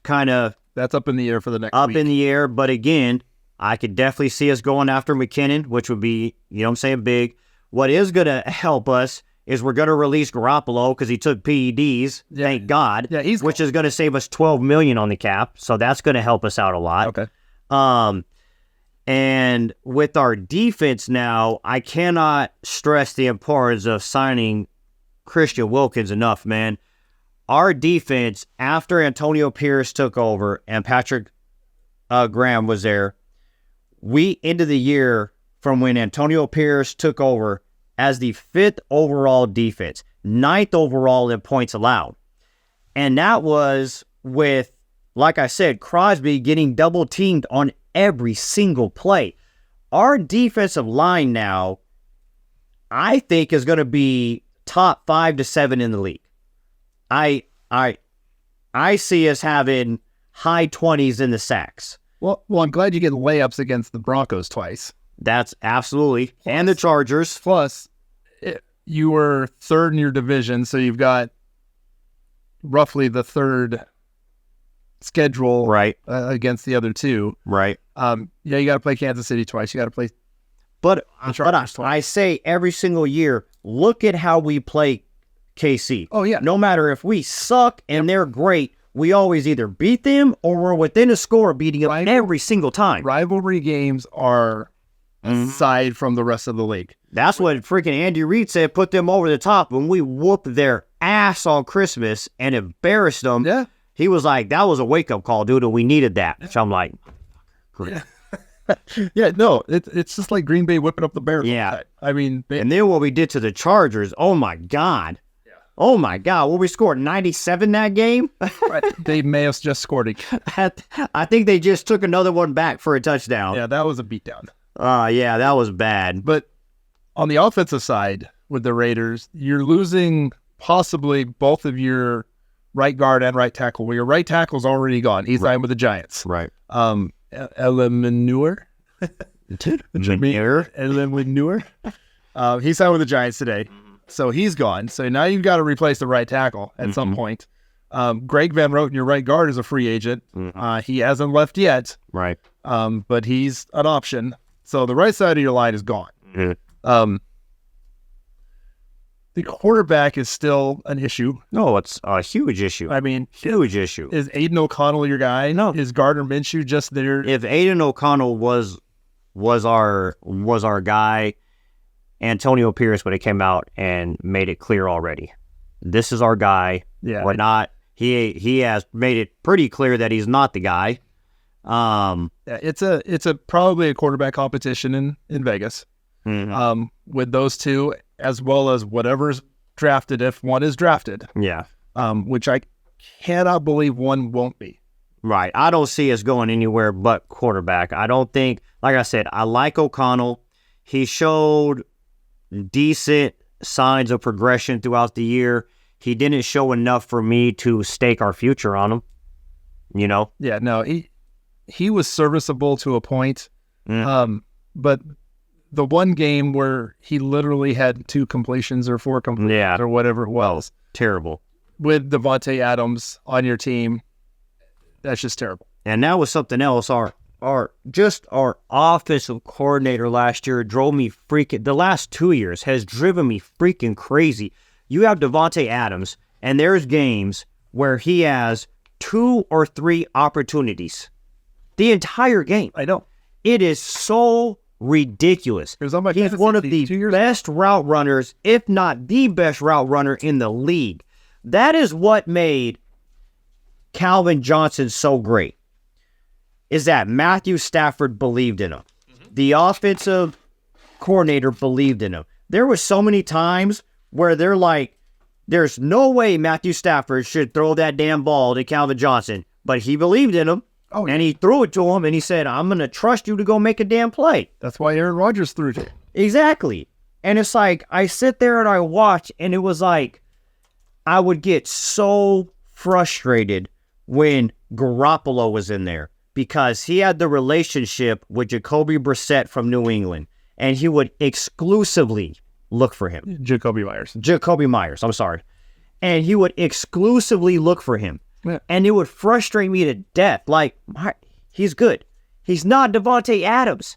kind of... That's up in the air for the next week. In the air, but again, I could definitely see us going after McKinnon, which would be, big. What is going to help us is we're going to release Garoppolo because he took PEDs, thank God, which is going to save us $12 million on the cap, so that's going to help us out a lot. Okay. And with our defense now, I cannot stress the importance of signing Christian Wilkins enough, man. Our defense, after Antonio Pierce took over and Patrick Graham was there, we ended the year from when Antonio Pierce took over as the 5th overall defense, 9th overall in points allowed. And that was with, like I said, Crosby getting double teamed on every single play. Our defensive line now, I think, is going to be top 5 to 7 in the league. I see us having high 20s in the sacks. Well, I'm glad you get layups against the Broncos twice. That's absolutely. And the Chargers. Plus, you were 3rd in your division, so you've got roughly the 3rd schedule against the other 2. Right. You got to play Kansas City twice. You got to play But I say every single year, look at how we play KC. Oh, yeah. No matter if we suck and they're great, we always either beat them or we're within a score of beating them every single time. Rivalry games are aside from the rest of the league. That's what freaking Andy Reid said, put them over the top when we whooped their ass on Christmas and embarrassed them. Yeah. He was like, that was a wake-up call, dude, and we needed that. So I'm like, great. It's just like Green Bay whipping up the Bears. Yeah. I mean, and then what we did to the Chargers, oh my God. Yeah. Oh my God. Well, we scored 97 that game. They may have just scored again. I think they just took another one back for a touchdown. Yeah, that was a beatdown. Yeah, that was bad. But On the offensive side with the Raiders, you're losing possibly both of your right guard and right tackle. Well, your right tackle's already gone. He's signed with the Giants. Right. Elemanure. Elemanure. He signed with the Giants today. So he's gone. So now you've got to replace the right tackle at some point. Greg Van Roten, your right guard, is a free agent. He hasn't left yet. Right. But he's an option. So the right side of your line is gone. The quarterback is still an issue. No, it's a huge issue. I mean, huge issue. Is Aiden O'Connell your guy? No. Is Gardner Minshew just there? If Aiden O'Connell was our guy, Antonio Pierce would have came out and made it clear already. This is our guy. Yeah. We're not. He has made it pretty clear that he's not the guy. It's a probably a quarterback competition in Vegas. With those two, as well as whatever's drafted, if one is drafted. Yeah. Which I cannot believe one won't be. Right. I don't see us going anywhere but quarterback. I don't think, like I said, I like O'Connell. He showed decent signs of progression throughout the year. He didn't show enough for me to stake our future on him. You know? Yeah, no, he was serviceable to a point. But the one game where he literally had 2 completions or 4 completions or whatever it was. Terrible. With Devontae Adams on your team, that's just terrible. And that was something else. Our offensive coordinator last year drove me freaking, the last 2 years has driven me freaking crazy. You have Devontae Adams, and there's games where he has 2 or 3 opportunities. The entire game. I know. It is so ridiculous. He's one of the best route runners, if not the best route runner in the league. That is what made Calvin Johnson so great, is that Matthew Stafford believed in him. The offensive coordinator believed in him. There were so many times where they're like, there's no way Matthew Stafford should throw that damn ball to Calvin Johnson, but he believed in him. Oh, and he threw it to him, and he said, I'm going to trust you to go make a damn play. That's why Aaron Rodgers threw it to him. Exactly. And it's like, I sit there and I watch, and it was like, I would get so frustrated when Garoppolo was in there because he had the relationship with Jacoby Brissett from New England, and he would exclusively look for him. Jacoby Myers, I'm sorry. And he would exclusively look for him. Yeah. And it would frustrate me to death. Like, he's good. He's not Devontae Adams.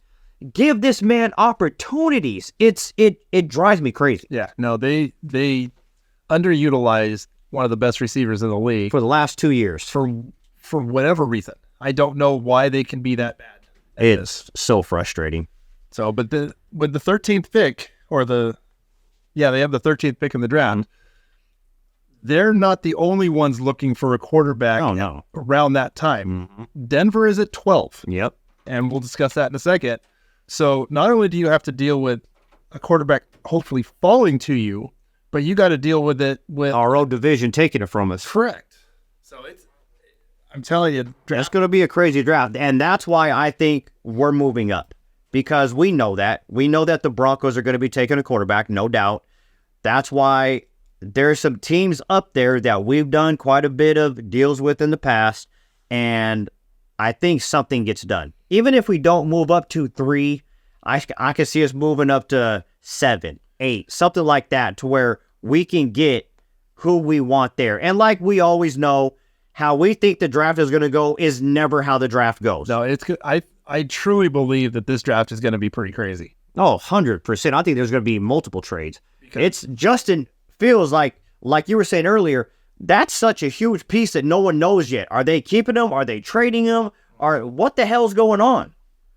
Give this man opportunities. It drives me crazy. Yeah, no, they underutilized one of the best receivers in the league for the last 2 years. For whatever reason. I don't know why they can be that bad. It's so frustrating. So, but with the 13th pick, they have the 13th pick in the draft. They're not the only ones looking for a quarterback around that time. Denver is at 12. Yep. And we'll discuss that in a second. So not only do you have to deal with a quarterback hopefully falling to you, but you got to deal with it with our own division taking it from us. Correct. So I'm telling you, it's going to be a crazy draft. And that's why I think we're moving up, because we know that. We know that the Broncos are going to be taking a quarterback, no doubt. That's why there's some teams up there that we've done quite a bit of deals with in the past, and I think something gets done. Even if we don't move up to 3, I can see us moving up to 7, 8, something like that, to where we can get who we want there. And like we always know, how we think the draft is going to go is never how the draft goes. No, it's good. I truly believe that this draft is going to be pretty crazy. Oh, 100%. I think there's going to be multiple trades. It's Justin Fields, like you were saying earlier, that's such a huge piece that no one knows yet. Are they keeping him? Are they trading him? Or what the hell's going on?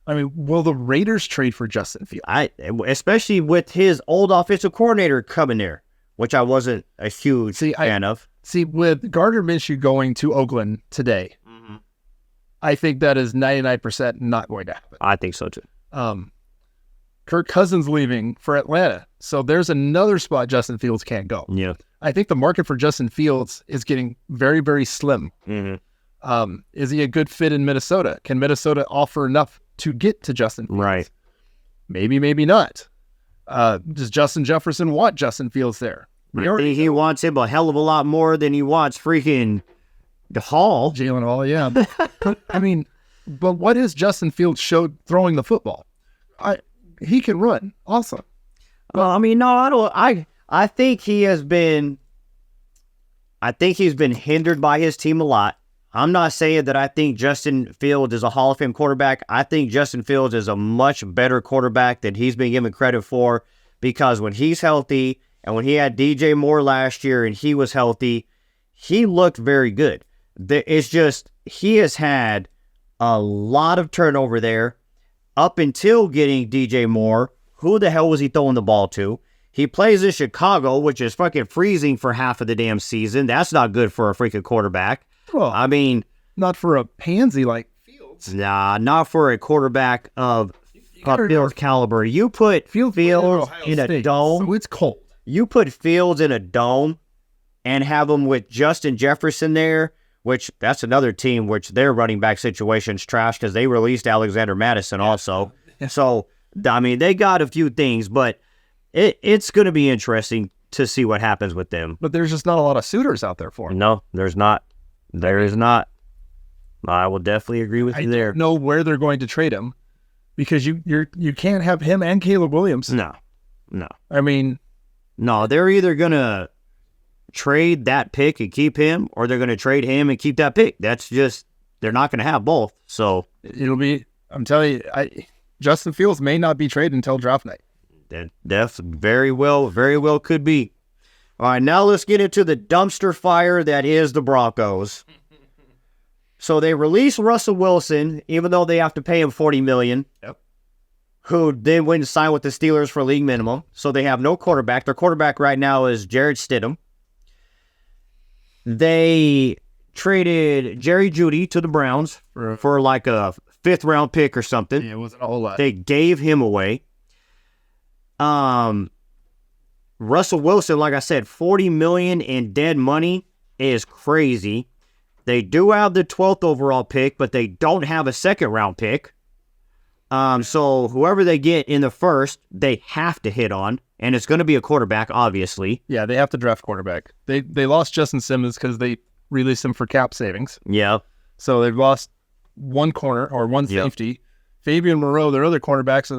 I mean, will the Raiders trade for Justin Fields? Especially with his old offensive coordinator coming there, which I wasn't a huge fan of. See, with Gardner Minshew going to Oakland today, I think that is 99% not going to happen. I think so too. Kirk Cousins leaving for Atlanta. So there's another spot Justin Fields can't go. Yeah. I think the market for Justin Fields is getting very, very slim. Is he a good fit in Minnesota? Can Minnesota offer enough to get to Justin Fields? Right. Maybe, maybe not. Does Justin Jefferson want Justin Fields there? He wants him a hell of a lot more than he wants freaking Hall. Jalen Hall, yeah. But what is Justin Fields showed throwing the football? He can run. Awesome. Well, I think he has been. I think he's been hindered by his team a lot. I'm not saying that I think Justin Fields is a Hall of Fame quarterback. I think Justin Fields is a much better quarterback than he's been given credit for, because when he's healthy and when he had DJ Moore last year and he was healthy, he looked very good. It's just he has had a lot of turnover there up until getting DJ Moore. Who the hell was he throwing the ball to? He plays in Chicago, which is fucking freezing for half of the damn season. That's not good for a freaking quarterback. Well, I mean, not for a pansy like Fields. Nah, not for a quarterback of Fields caliber. You put Fields in a dome. So it's cold. You put Fields in a dome and have him with Justin Jefferson there, which that's another team which their running back situation's trash because they released Alexander Madison also. Yeah. So, I mean, they got a few things, but it's going to be interesting to see what happens with them. But there's just not a lot of suitors out there for him. No, there's not. There is not. I will definitely agree with you there. I don't know where they're going to trade him because you can't have him and Caleb Williams. No. I mean, no, they're either going to trade that pick and keep him, or they're going to trade him and keep that pick. That's just, they're not going to have both. So it'll be, I'm telling you, Justin Fields may not be traded until draft night. That's very well could be. All right, now let's get into the dumpster fire that is the Broncos. So they release Russell Wilson, even though they have to pay him $40 million. Yep. Who then went and signed with the Steelers for league minimum. So they have no quarterback. Their quarterback right now is Jared Stidham. They traded Jerry Jeudy to the Browns for like a 5th round pick or something. Yeah, it wasn't a whole lot. They gave him away. Russell Wilson, like I said, $40 million in dead money is crazy. They do have the 12th overall pick, but they don't have a 2nd round pick. So whoever they get in the first, they have to hit on, and it's going to be a quarterback, obviously. Yeah, they have to draft quarterback. They lost Justin Simmons because they released him for cap savings. Yeah. So they've lost one corner or one safety. Yep. Fabian Moreau, their other cornerback's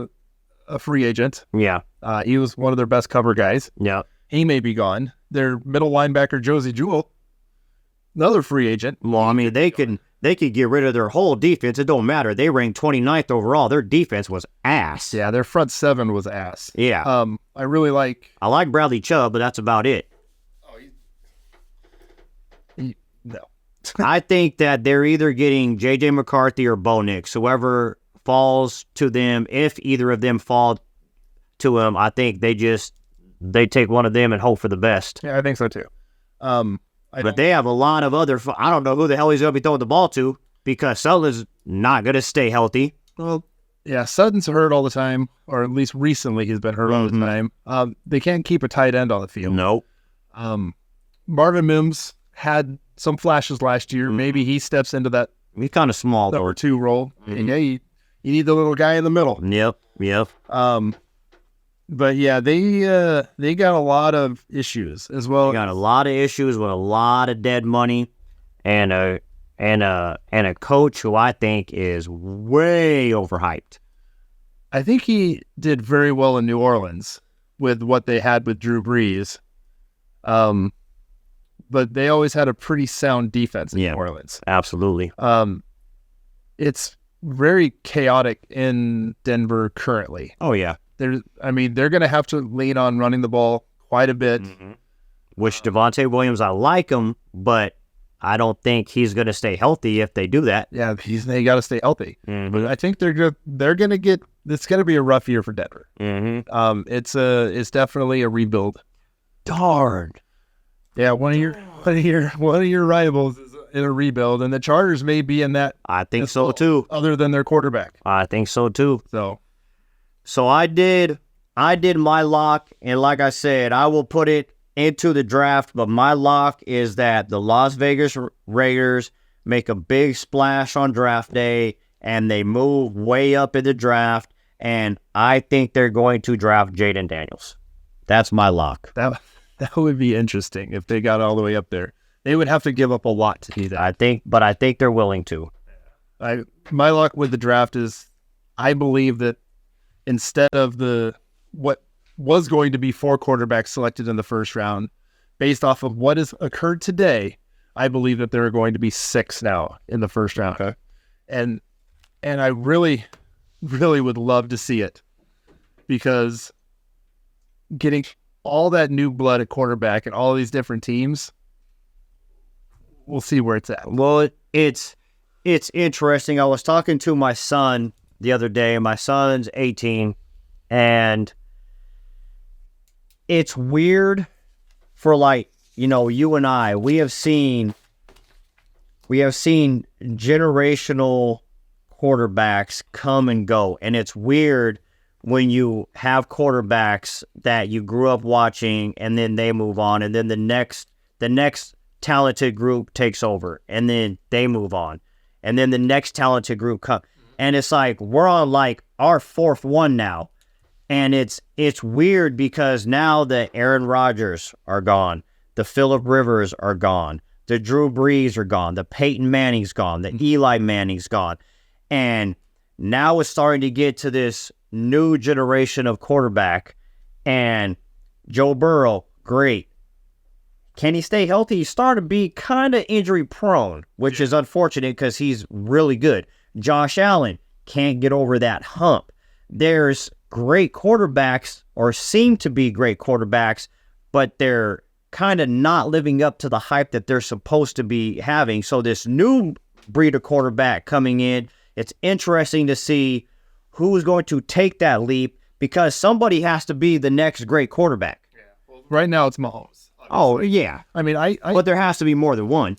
a free agent. Yeah. He was one of their best cover guys. Yeah. He may be gone. Their middle linebacker, Josie Jewell, another free agent. Well, I mean, they could get rid of their whole defense. It don't matter. They ranked 29th overall. Their defense was ass. Yeah, their front 7 was ass. Yeah. I like Bradley Chubb, but that's about it. No. I think that they're either getting J.J. McCarthy or Bo Nix. Whoever falls to them, if either of them fall to him, I think they take one of them and hope for the best. Yeah, I think so too. But they have a lot of other. I don't know who the hell he's going to be throwing the ball to, because Sutton's not going to stay healthy. Well, yeah, Sutton's hurt all the time, or at least recently he's been hurt all the time. They can't keep a tight end on the field. Nope. Marvin Mims had some flashes last year. Maybe he steps into that. He's kind of small, number 2 role. And yeah, you need the little guy in the middle. Yep. But yeah, they got a lot of issues as well. They got a lot of issues with a lot of dead money, and a coach who I think is way overhyped. I think he did very well in New Orleans with what they had with Drew Brees. But they always had a pretty sound defense in New Orleans. Absolutely. It's very chaotic in Denver currently. Oh yeah. They're going to have to lean on running the ball quite a bit. Mm-hmm. Which Devontae Williams, I like him, but I don't think he's going to stay healthy if they do that. Yeah, they got to stay healthy. Mm-hmm. But I think they're going to get. It's going to be a rough year for Denver. Mm-hmm. It's definitely a rebuild. Darn. Yeah, one of your rivals is in a rebuild, and the Chargers may be in that. I think so too. Other than their quarterback, I think so too. So I did my lock, and like I said, I will put it into the draft, but my lock is that the Las Vegas Raiders make a big splash on draft day, and they move way up in the draft, and I think they're going to draft Jaden Daniels. That's my lock. That would be interesting if they got all the way up there. They would have to give up a lot to do that. I think they're willing to. My luck with the draft is I believe that instead of what was going to be 4 quarterbacks selected in the first round, based off of what has occurred today, I believe that there are going to be 6 now in the first round. Okay. And I really, really would love to see it, because getting all that new blood at quarterback and all these different teams, we'll see where it's at. Well, it's interesting. I was talking to my son the other day. My son's 18, and it's weird for, like, you know, you and I, we have seen generational quarterbacks come and go, and it's weird when you have quarterbacks that you grew up watching and then they move on, and then the next talented group takes over, and then they move on, and then the next talented group comes, and it's like we're on like our 4th one now, and it's weird because now the Aaron Rodgers are gone, the Phillip Rivers are gone, the Drew Brees are gone, the Peyton Manning's gone, the Eli Manning's gone, and now it's starting to get to this new generation of quarterback, and Joe Burrow, great. Can he stay healthy? He's starting to be kind of injury prone, which is unfortunate because he's really good. Josh Allen can't get over that hump. There's great quarterbacks, or seem to be great quarterbacks, but they're kind of not living up to the hype that they're supposed to be having. So this new breed of quarterback coming in, it's interesting to see who's going to take that leap, because somebody has to be the next great quarterback. Yeah. Well, right now it's Mahomes. Obviously. Oh, yeah. I mean, but there has to be more than one.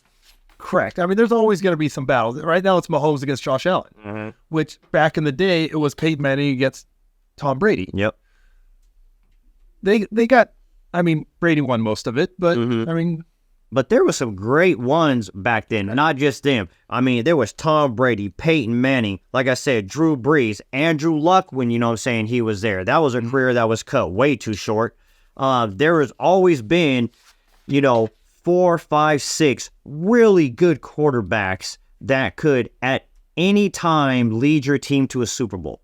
Correct. I mean, there's always going to be some battles. Right now it's Mahomes against Josh Allen, which back in the day it was Peyton Manning against Tom Brady. Yep. They got, I mean, Brady won most of it, but I mean, but there was some great ones back then, not just them. I mean, there was Tom Brady, Peyton Manning, like I said, Drew Brees, Andrew Luck, when, you know what I'm saying, he was there. That was a career that was cut way too short. There has always been, 4, 5, 6 really good quarterbacks that could at any time lead your team to a Super Bowl.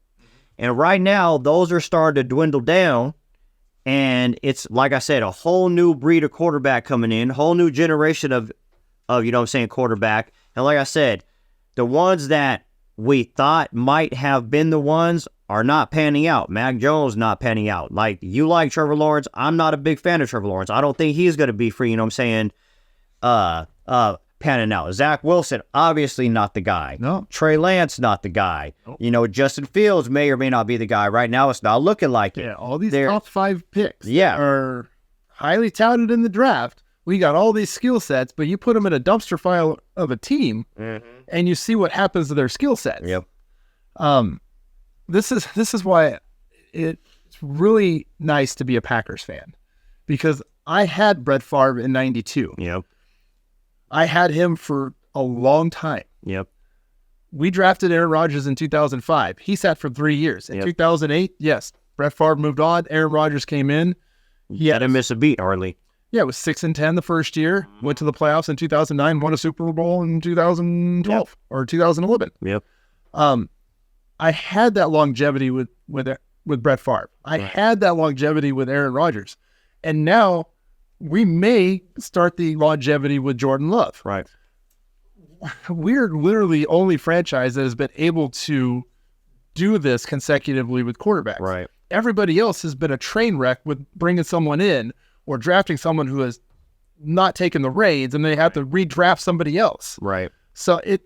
And right now, those are starting to dwindle down. And it's, like I said, a whole new breed of quarterback coming in, whole new generation of quarterback. And like I said, the ones that we thought might have been the ones are not panning out. Mac Jones not panning out. Like, you like Trevor Lawrence. I'm not a big fan of Trevor Lawrence. I don't think he's going to be free, panning out. Zach Wilson, obviously not the guy. No. Trey Lance, not the guy. Nope. Justin Fields may or may not be the guy. Right now, it's not looking like it. Yeah, all these top 5 picks yeah. are highly touted in the draft. We got all these skill sets, but you put them in a dumpster fire of a team, and you see what happens to their skill sets. Yep. This is why it's really nice to be a Packers fan, because I had Brett Favre in '92. Yep. I had him for a long time. Yep. We drafted Aaron Rodgers in 2005. He sat for 3 years. In 2008, yes, Brett Favre moved on. Aaron Rodgers came in. He didn't miss a beat, hardly. Yeah, it was 6-10 the first year. Went to the playoffs in 2009. Won a Super Bowl in 2012 or 2011. Yep. I had that longevity with Brett Favre. I had that longevity with Aaron Rodgers, and now we may start the longevity with Jordan Love. Right. We're literally the only franchise that has been able to do this consecutively with quarterbacks. Right. Everybody else has been a train wreck with bringing someone in or drafting someone who has not taken the reins, and they have to redraft somebody else. Right. So it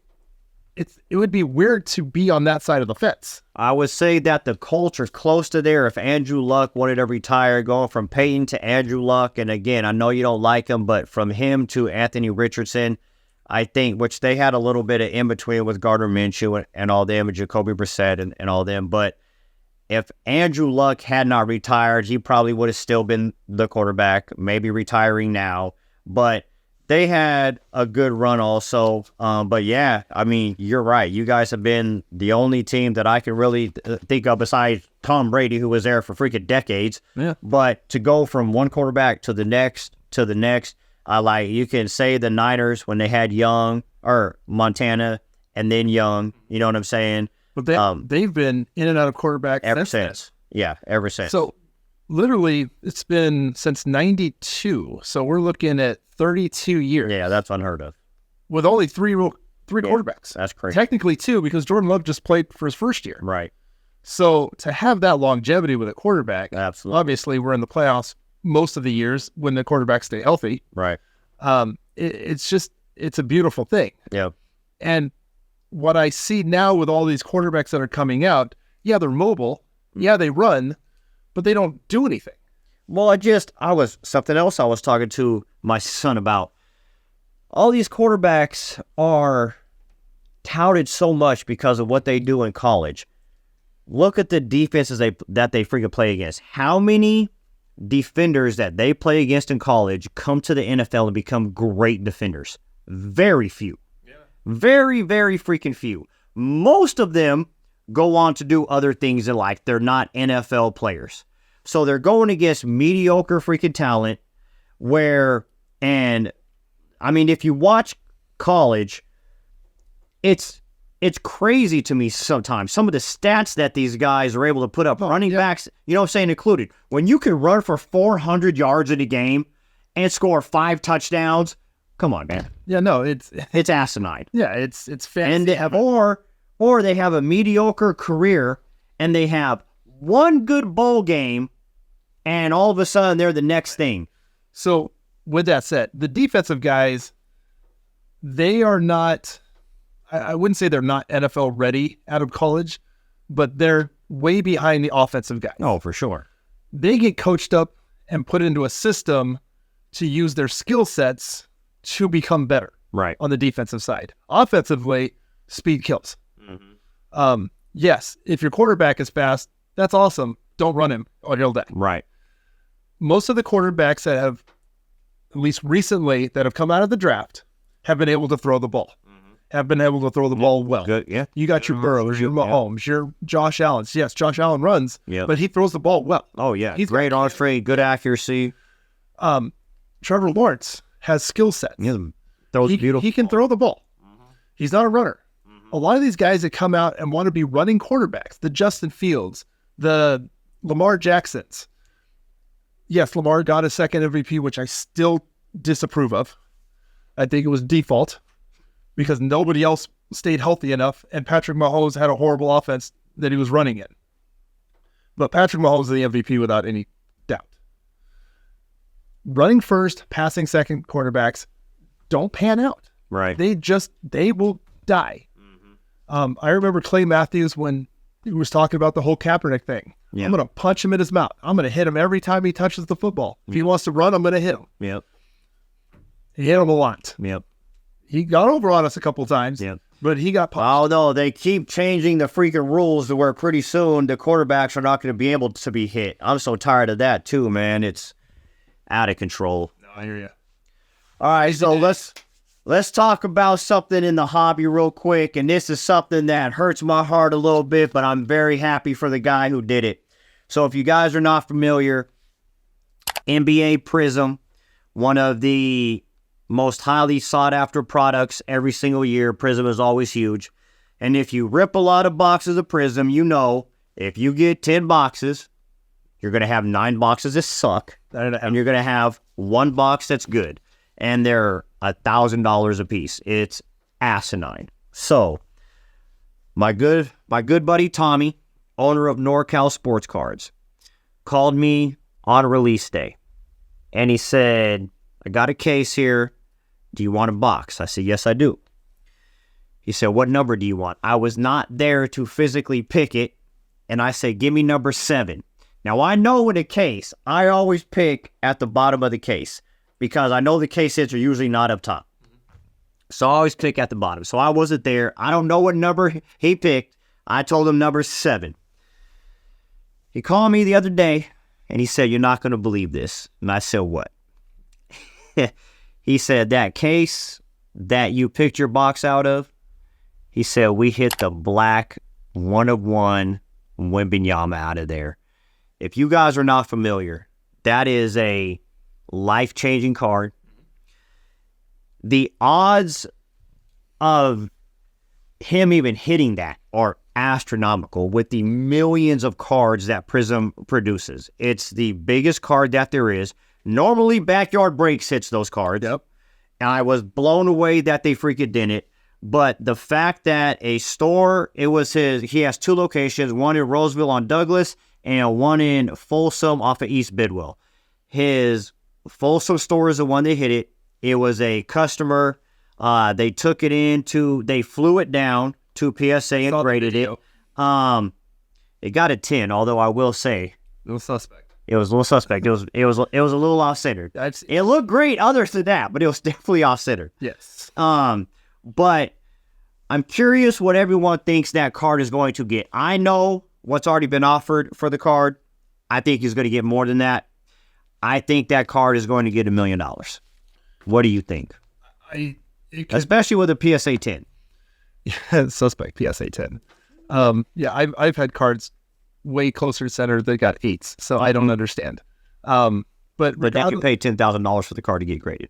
would be weird to be on that side of the fence. I would say that the culture's close to there. If Andrew Luck wanted to retire, going from Peyton to Andrew Luck, and again, I know you don't like him, but from him to Anthony Richardson, I think, which they had a little bit of in between with Gardner Minshew and all them, and Jacoby Brissett and all them. But if Andrew Luck had not retired, he probably would have still been the quarterback, maybe retiring now. But they had a good run also. But yeah, I mean, you're right. You guys have been the only team that I can really think of besides Tom Brady, who was there for freaking decades. Yeah. But to go from one quarterback to the next, like you can say the Niners when they had Young or Montana and then Young, you know what I'm saying? But they've been in and out of quarterback ever since. Yeah, ever since. So literally, it's been since 92. So we're looking at 32 years. Yeah, that's unheard of. With only three quarterbacks. That's crazy. Technically two, because Jordan Love just played for his first year. Right. So to have that longevity with a quarterback, absolutely. Obviously we're in the playoffs most of the years when the quarterbacks stay healthy. Right. It's a beautiful thing. Yeah. And what I see now with all these quarterbacks that are coming out, yeah, they're mobile. Yeah, they run, but they don't do anything. Well, something else I was talking to my son about. All these quarterbacks are touted so much because of what they do in college. Look at the defenses that they freaking play against. How many defenders that they play against in college come to the NFL and become great defenders? Very few. Yeah. Very, very freaking few. Most of them go on to do other things in life. They're not NFL players. So they're going against mediocre freaking talent and I mean, if you watch college, it's crazy to me sometimes. Some of the stats that these guys are able to put up, running backs, you know what I'm saying, included. When you can run for 400 yards in a game and score 5 touchdowns, come on, man. Yeah, no, it's asinine. Yeah, it's fancy. And they have, or they have a mediocre career and they have one good bowl game and all of a sudden they're the next thing. So with that said, the defensive guys, they are not, I wouldn't say they're not NFL ready out of college, but they're way behind the offensive guys. Oh, for sure. They get coached up and put into a system to use their skill sets to become better. Right. On the defensive side. Offensively, speed kills. Mm-hmm. Yes, if your quarterback is fast, that's awesome. Don't run him or he'll die. Right. Most of the quarterbacks that have, at least recently, that have come out of the draft have been able to throw the ball. Have been able to throw the ball well. Good, yeah. You got your Burrows, your Mahomes, your Josh Allen. Yes, Josh Allen runs, but he throws the ball well. Oh, yeah. He's great arm strength, good accuracy. Trevor Lawrence has skill sets. Throws beautiful. He can throw the ball. He's not a runner. A lot of these guys that come out and want to be running quarterbacks, the Justin Fields, the Lamar Jacksons. Yes, Lamar got a second MVP, which I still disapprove of. I think it was default because nobody else stayed healthy enough, and Patrick Mahomes had a horrible offense that he was running in. But Patrick Mahomes is the MVP without any doubt. Running first, passing second quarterbacks don't pan out. Right. They will die. Mm-hmm. I remember Clay Matthews when he was talking about the whole Kaepernick thing. Yeah. I'm going to punch him in his mouth. I'm going to hit him every time he touches the football. If he wants to run, I'm going to hit him. Yep. He hit him a lot. Yep. He got over on us a couple times. Yep. But he got punched. Oh, no, they keep changing the freaking rules to where pretty soon the quarterbacks are not going to be able to be hit. I'm so tired of that too, man. It's out of control. No, I hear you. All right, so let's talk about something in the hobby real quick, and this is something that hurts my heart a little bit, but I'm very happy for the guy who did it. So if you guys are not familiar, NBA Prism, one of the most highly sought after products every single year. Prism is always huge. And if you rip a lot of boxes of Prism, you know, if you get 10 boxes, you're going to have 9 boxes that suck, and you're going to have 1 box that's good. And they're $1,000 a piece. It's asinine. So, my good buddy Tommy, owner of NorCal Sports Cards, called me on release day. And he said, I got a case here. Do you want a box? I said, yes, I do. He said, what number do you want? I was not there to physically pick it. And I said, give me number 7. Now, I know in a case, I always pick at the bottom of the case because I know the case hits are usually not up top. So I always pick at the bottom. So I wasn't there. I don't know what number he picked. I told him number 7. He called me the other day and he said, you're not going to believe this. And I said, what? He said that case that you picked your box out of, he said we hit the black 1-of-1 Wembanyama out of there. If you guys are not familiar, that is a life-changing card. The odds of him even hitting that are astronomical with the millions of cards that Prism produces. It's the biggest card that there is. Normally, Backyard Breaks hits those cards. Yep. And I was blown away that they freaking didn't. But the fact that a store, he has 2 locations, one in Roseville on Douglas and one in Folsom off of East Bidwell. His Folsom store is the one that hit it. It was a customer. They took it they flew it down to PSA and graded it. It got a 10, although I will say little suspect. It was a little suspect. It was a little off-centered. It looked great other than that, but it was definitely off-centered. Yes. But I'm curious what everyone thinks that card is going to get. I know what's already been offered for the card. I think he's going to get more than that. I think that card is going to get $1 million. What do you think? Especially with a PSA 10. Yeah, suspect PSA 10. Yeah, I've had cards way closer to center that got 8s, so I don't understand. But you can pay $10,000 for the card to get graded.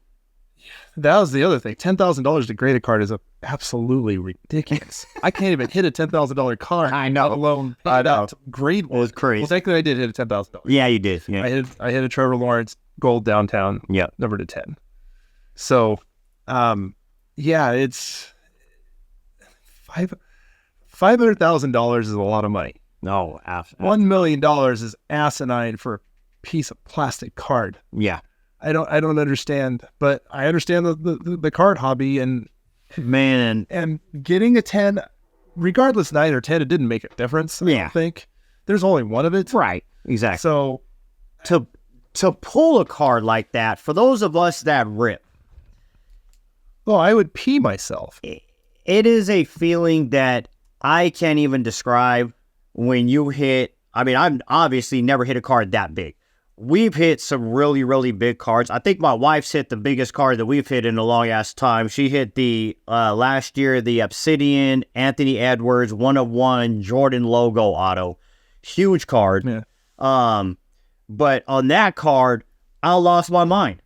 That was the other thing. $10,000 to grade a card is absolutely ridiculous. I can't even hit a $10,000 card. I know. Let alone grade one. It was crazy. Well, technically, I did hit a $10,000. Yeah, you did. Yeah. I hit a Trevor Lawrence gold downtown. Yeah, number to 10. So, yeah, it's $500,000 is a lot of money. No, $1 million is asinine for a piece of plastic card. Yeah. I don't understand, but I understand the card hobby and getting a 10, regardless 9 or 10, it didn't make a difference. I don't think there's only one of it. Right. Exactly. So to pull a card like that, for those of us that rip, well, I would pee myself. It is a feeling that I can't even describe when you hit. I mean, I've obviously never hit a card that big. We've hit some really, really big cards. I think my wife's hit the biggest card that we've hit in a long ass time. She hit the last year, the Obsidian Anthony Edwards 1-of-1 Jordan logo auto. Huge card. Yeah. But on that card, I lost my mind.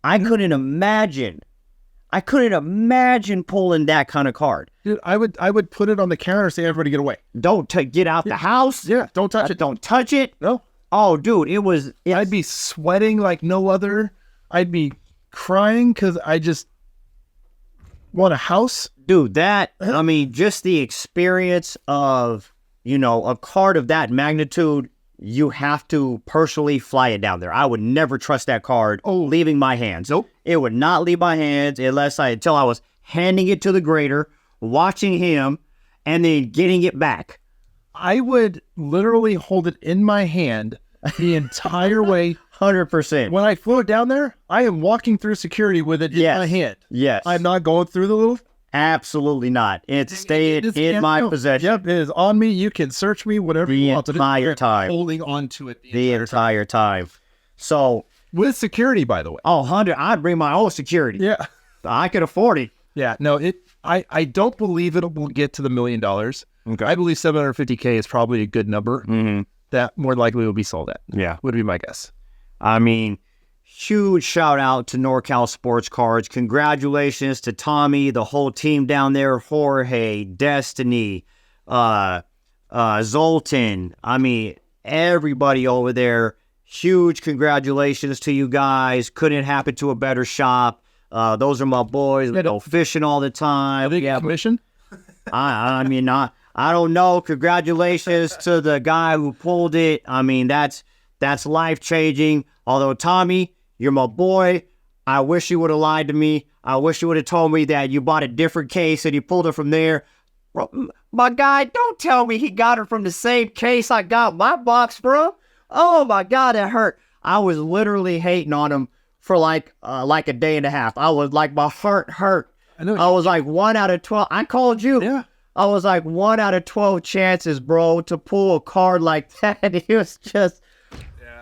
I couldn't imagine pulling that kind of card. Dude, I would put it on the counter and say, everybody get away. Don't get out the house. Yeah, don't touch it. Don't touch it. No. Oh, dude, I'd be sweating like no other. I'd be crying because I just want a house. Dude, just the experience of, a card of that magnitude, you have to personally fly it down there. I would never trust that card leaving my hands. Nope. It would not leave my hands until I was handing it to the grader, watching him, and then getting it back. I would literally hold it in my hand the entire way. 100%. When I flew it down there, I am walking through security with it in my hand. Yes. I'm not going through the little... Absolutely not. It's staying in my possession. Yep, it is on me. You can search me, whatever you want. The entire time. Holding on to it the entire time. So... With security, by the way. Oh, 100. I'd bring my own security. Yeah. I could afford it. Yeah, no, I don't believe it will get to the $1 million. Okay. I believe $750K is probably a good number. Mm-hmm. That more likely will be sold at. Yeah. Would be my guess. I mean, huge shout out to NorCal Sports Cards. Congratulations to Tommy, the whole team down there, Jorge, Destiny, Zoltan. I mean, everybody over there. Huge congratulations to you guys. Couldn't happen to a better shop. Those are my boys. We go fishing all the time. Commission? I don't know. Congratulations to the guy who pulled it. I mean, that's life-changing. Although, Tommy, you're my boy. I wish you would have lied to me. I wish you would have told me that you bought a different case and you pulled it from there. My guy, don't tell me he got it from the same case I got my box from. Oh, my God, that hurt. I was literally hating on him for like a day and a half. I was like, my heart hurt. I was like 1 out of 12. I called you. Yeah. I was like 1 out of 12 chances, bro, to pull a card like that. It was just,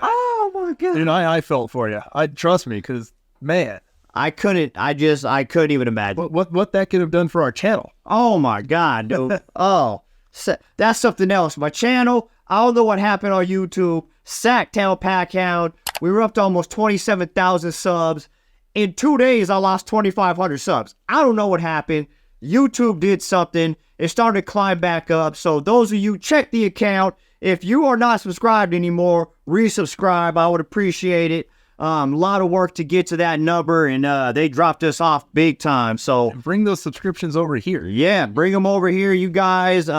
oh my God. Dude, I felt for you. Trust me, because, man. I couldn't even imagine. What that could have done for our channel. Oh my God, dude. That's something else. My channel, I don't know what happened on YouTube. Sactown Packhound. We were up to almost 27,000 subs. In 2 days, I lost 2,500 subs. I don't know what happened. YouTube did something. It started to climb back up. So those of you, check the account. If you are not subscribed anymore, resubscribe. I would appreciate it. A lot of work to get to that number, and they dropped us off big time. So bring those subscriptions over here. Yeah, bring them over here, you guys.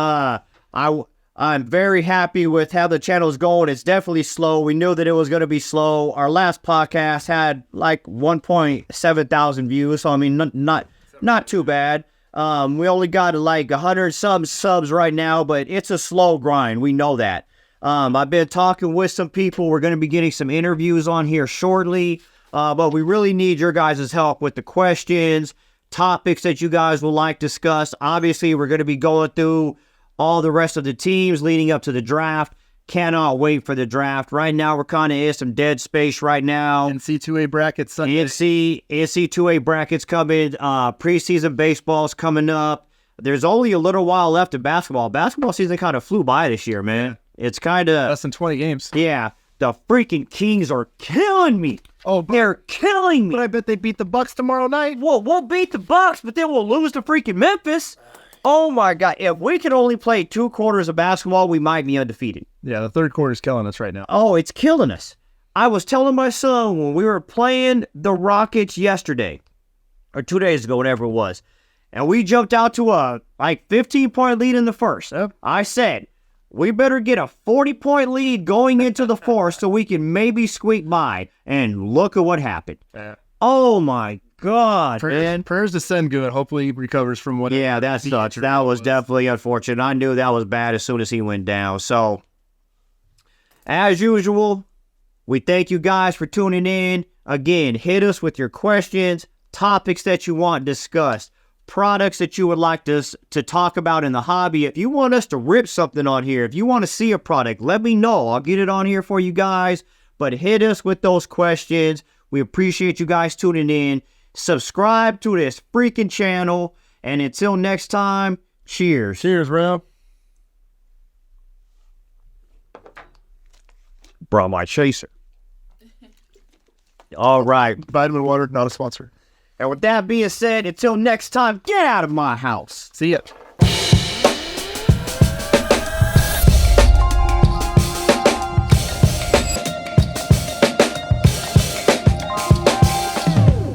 I'm very happy with how the channel's going. It's definitely slow. We knew that it was going to be slow. Our last podcast had like 1.7 thousand views, so I mean, not too bad. We only got like 100 subs right now, but it's a slow grind. We know that. I've been talking with some people. We're going to be getting some interviews on here shortly, but we really need your guys' help with the questions, topics that you guys would like discussed. Obviously, we're going to be going through all the rest of the teams leading up to the draft. Cannot wait for the draft. Right now, we're kind of in some dead space right now. NC2A brackets Sunday. NC2A brackets coming. Preseason baseball's coming up. There's only a little while left of basketball. Basketball season kind of flew by this year, man. It's kind of... less than 20 games. Yeah. The freaking Kings are killing me. Oh, they're killing me. But I bet they beat the Bucks tomorrow night. Well, we'll beat the Bucks, but then we'll lose to freaking Memphis. Oh, my God. If we could only play 2 quarters of basketball, we might be undefeated. Yeah, the third quarter's killing us right now. Oh, it's killing us. I was telling my son when we were playing the Rockets yesterday, or 2 days ago, whatever it was, and we jumped out to a 15-point lead in the first. Yep. I said, we better get a 40-point lead going into the fourth so we can maybe squeak by. And look at what happened. Oh, my God, man. Prayers to Sengun. Hopefully he recovers from what... Yeah, that sucks. That was definitely unfortunate. I knew that was bad as soon as he went down. So, as usual, we thank you guys for tuning in. Again, hit us with your questions, topics that you want discussed, products that you would like us to talk about in the hobby. If you want us to rip something on here, if you want to see a product, let me know. I'll get it on here for you guys. But hit us with those questions. We appreciate you guys tuning in. Subscribe to this freaking channel. And until next time, cheers. Cheers, Rob. Bro, my chaser. All right. Vitamin water, not a sponsor. And with that being said, until next time, get out of my house. See ya.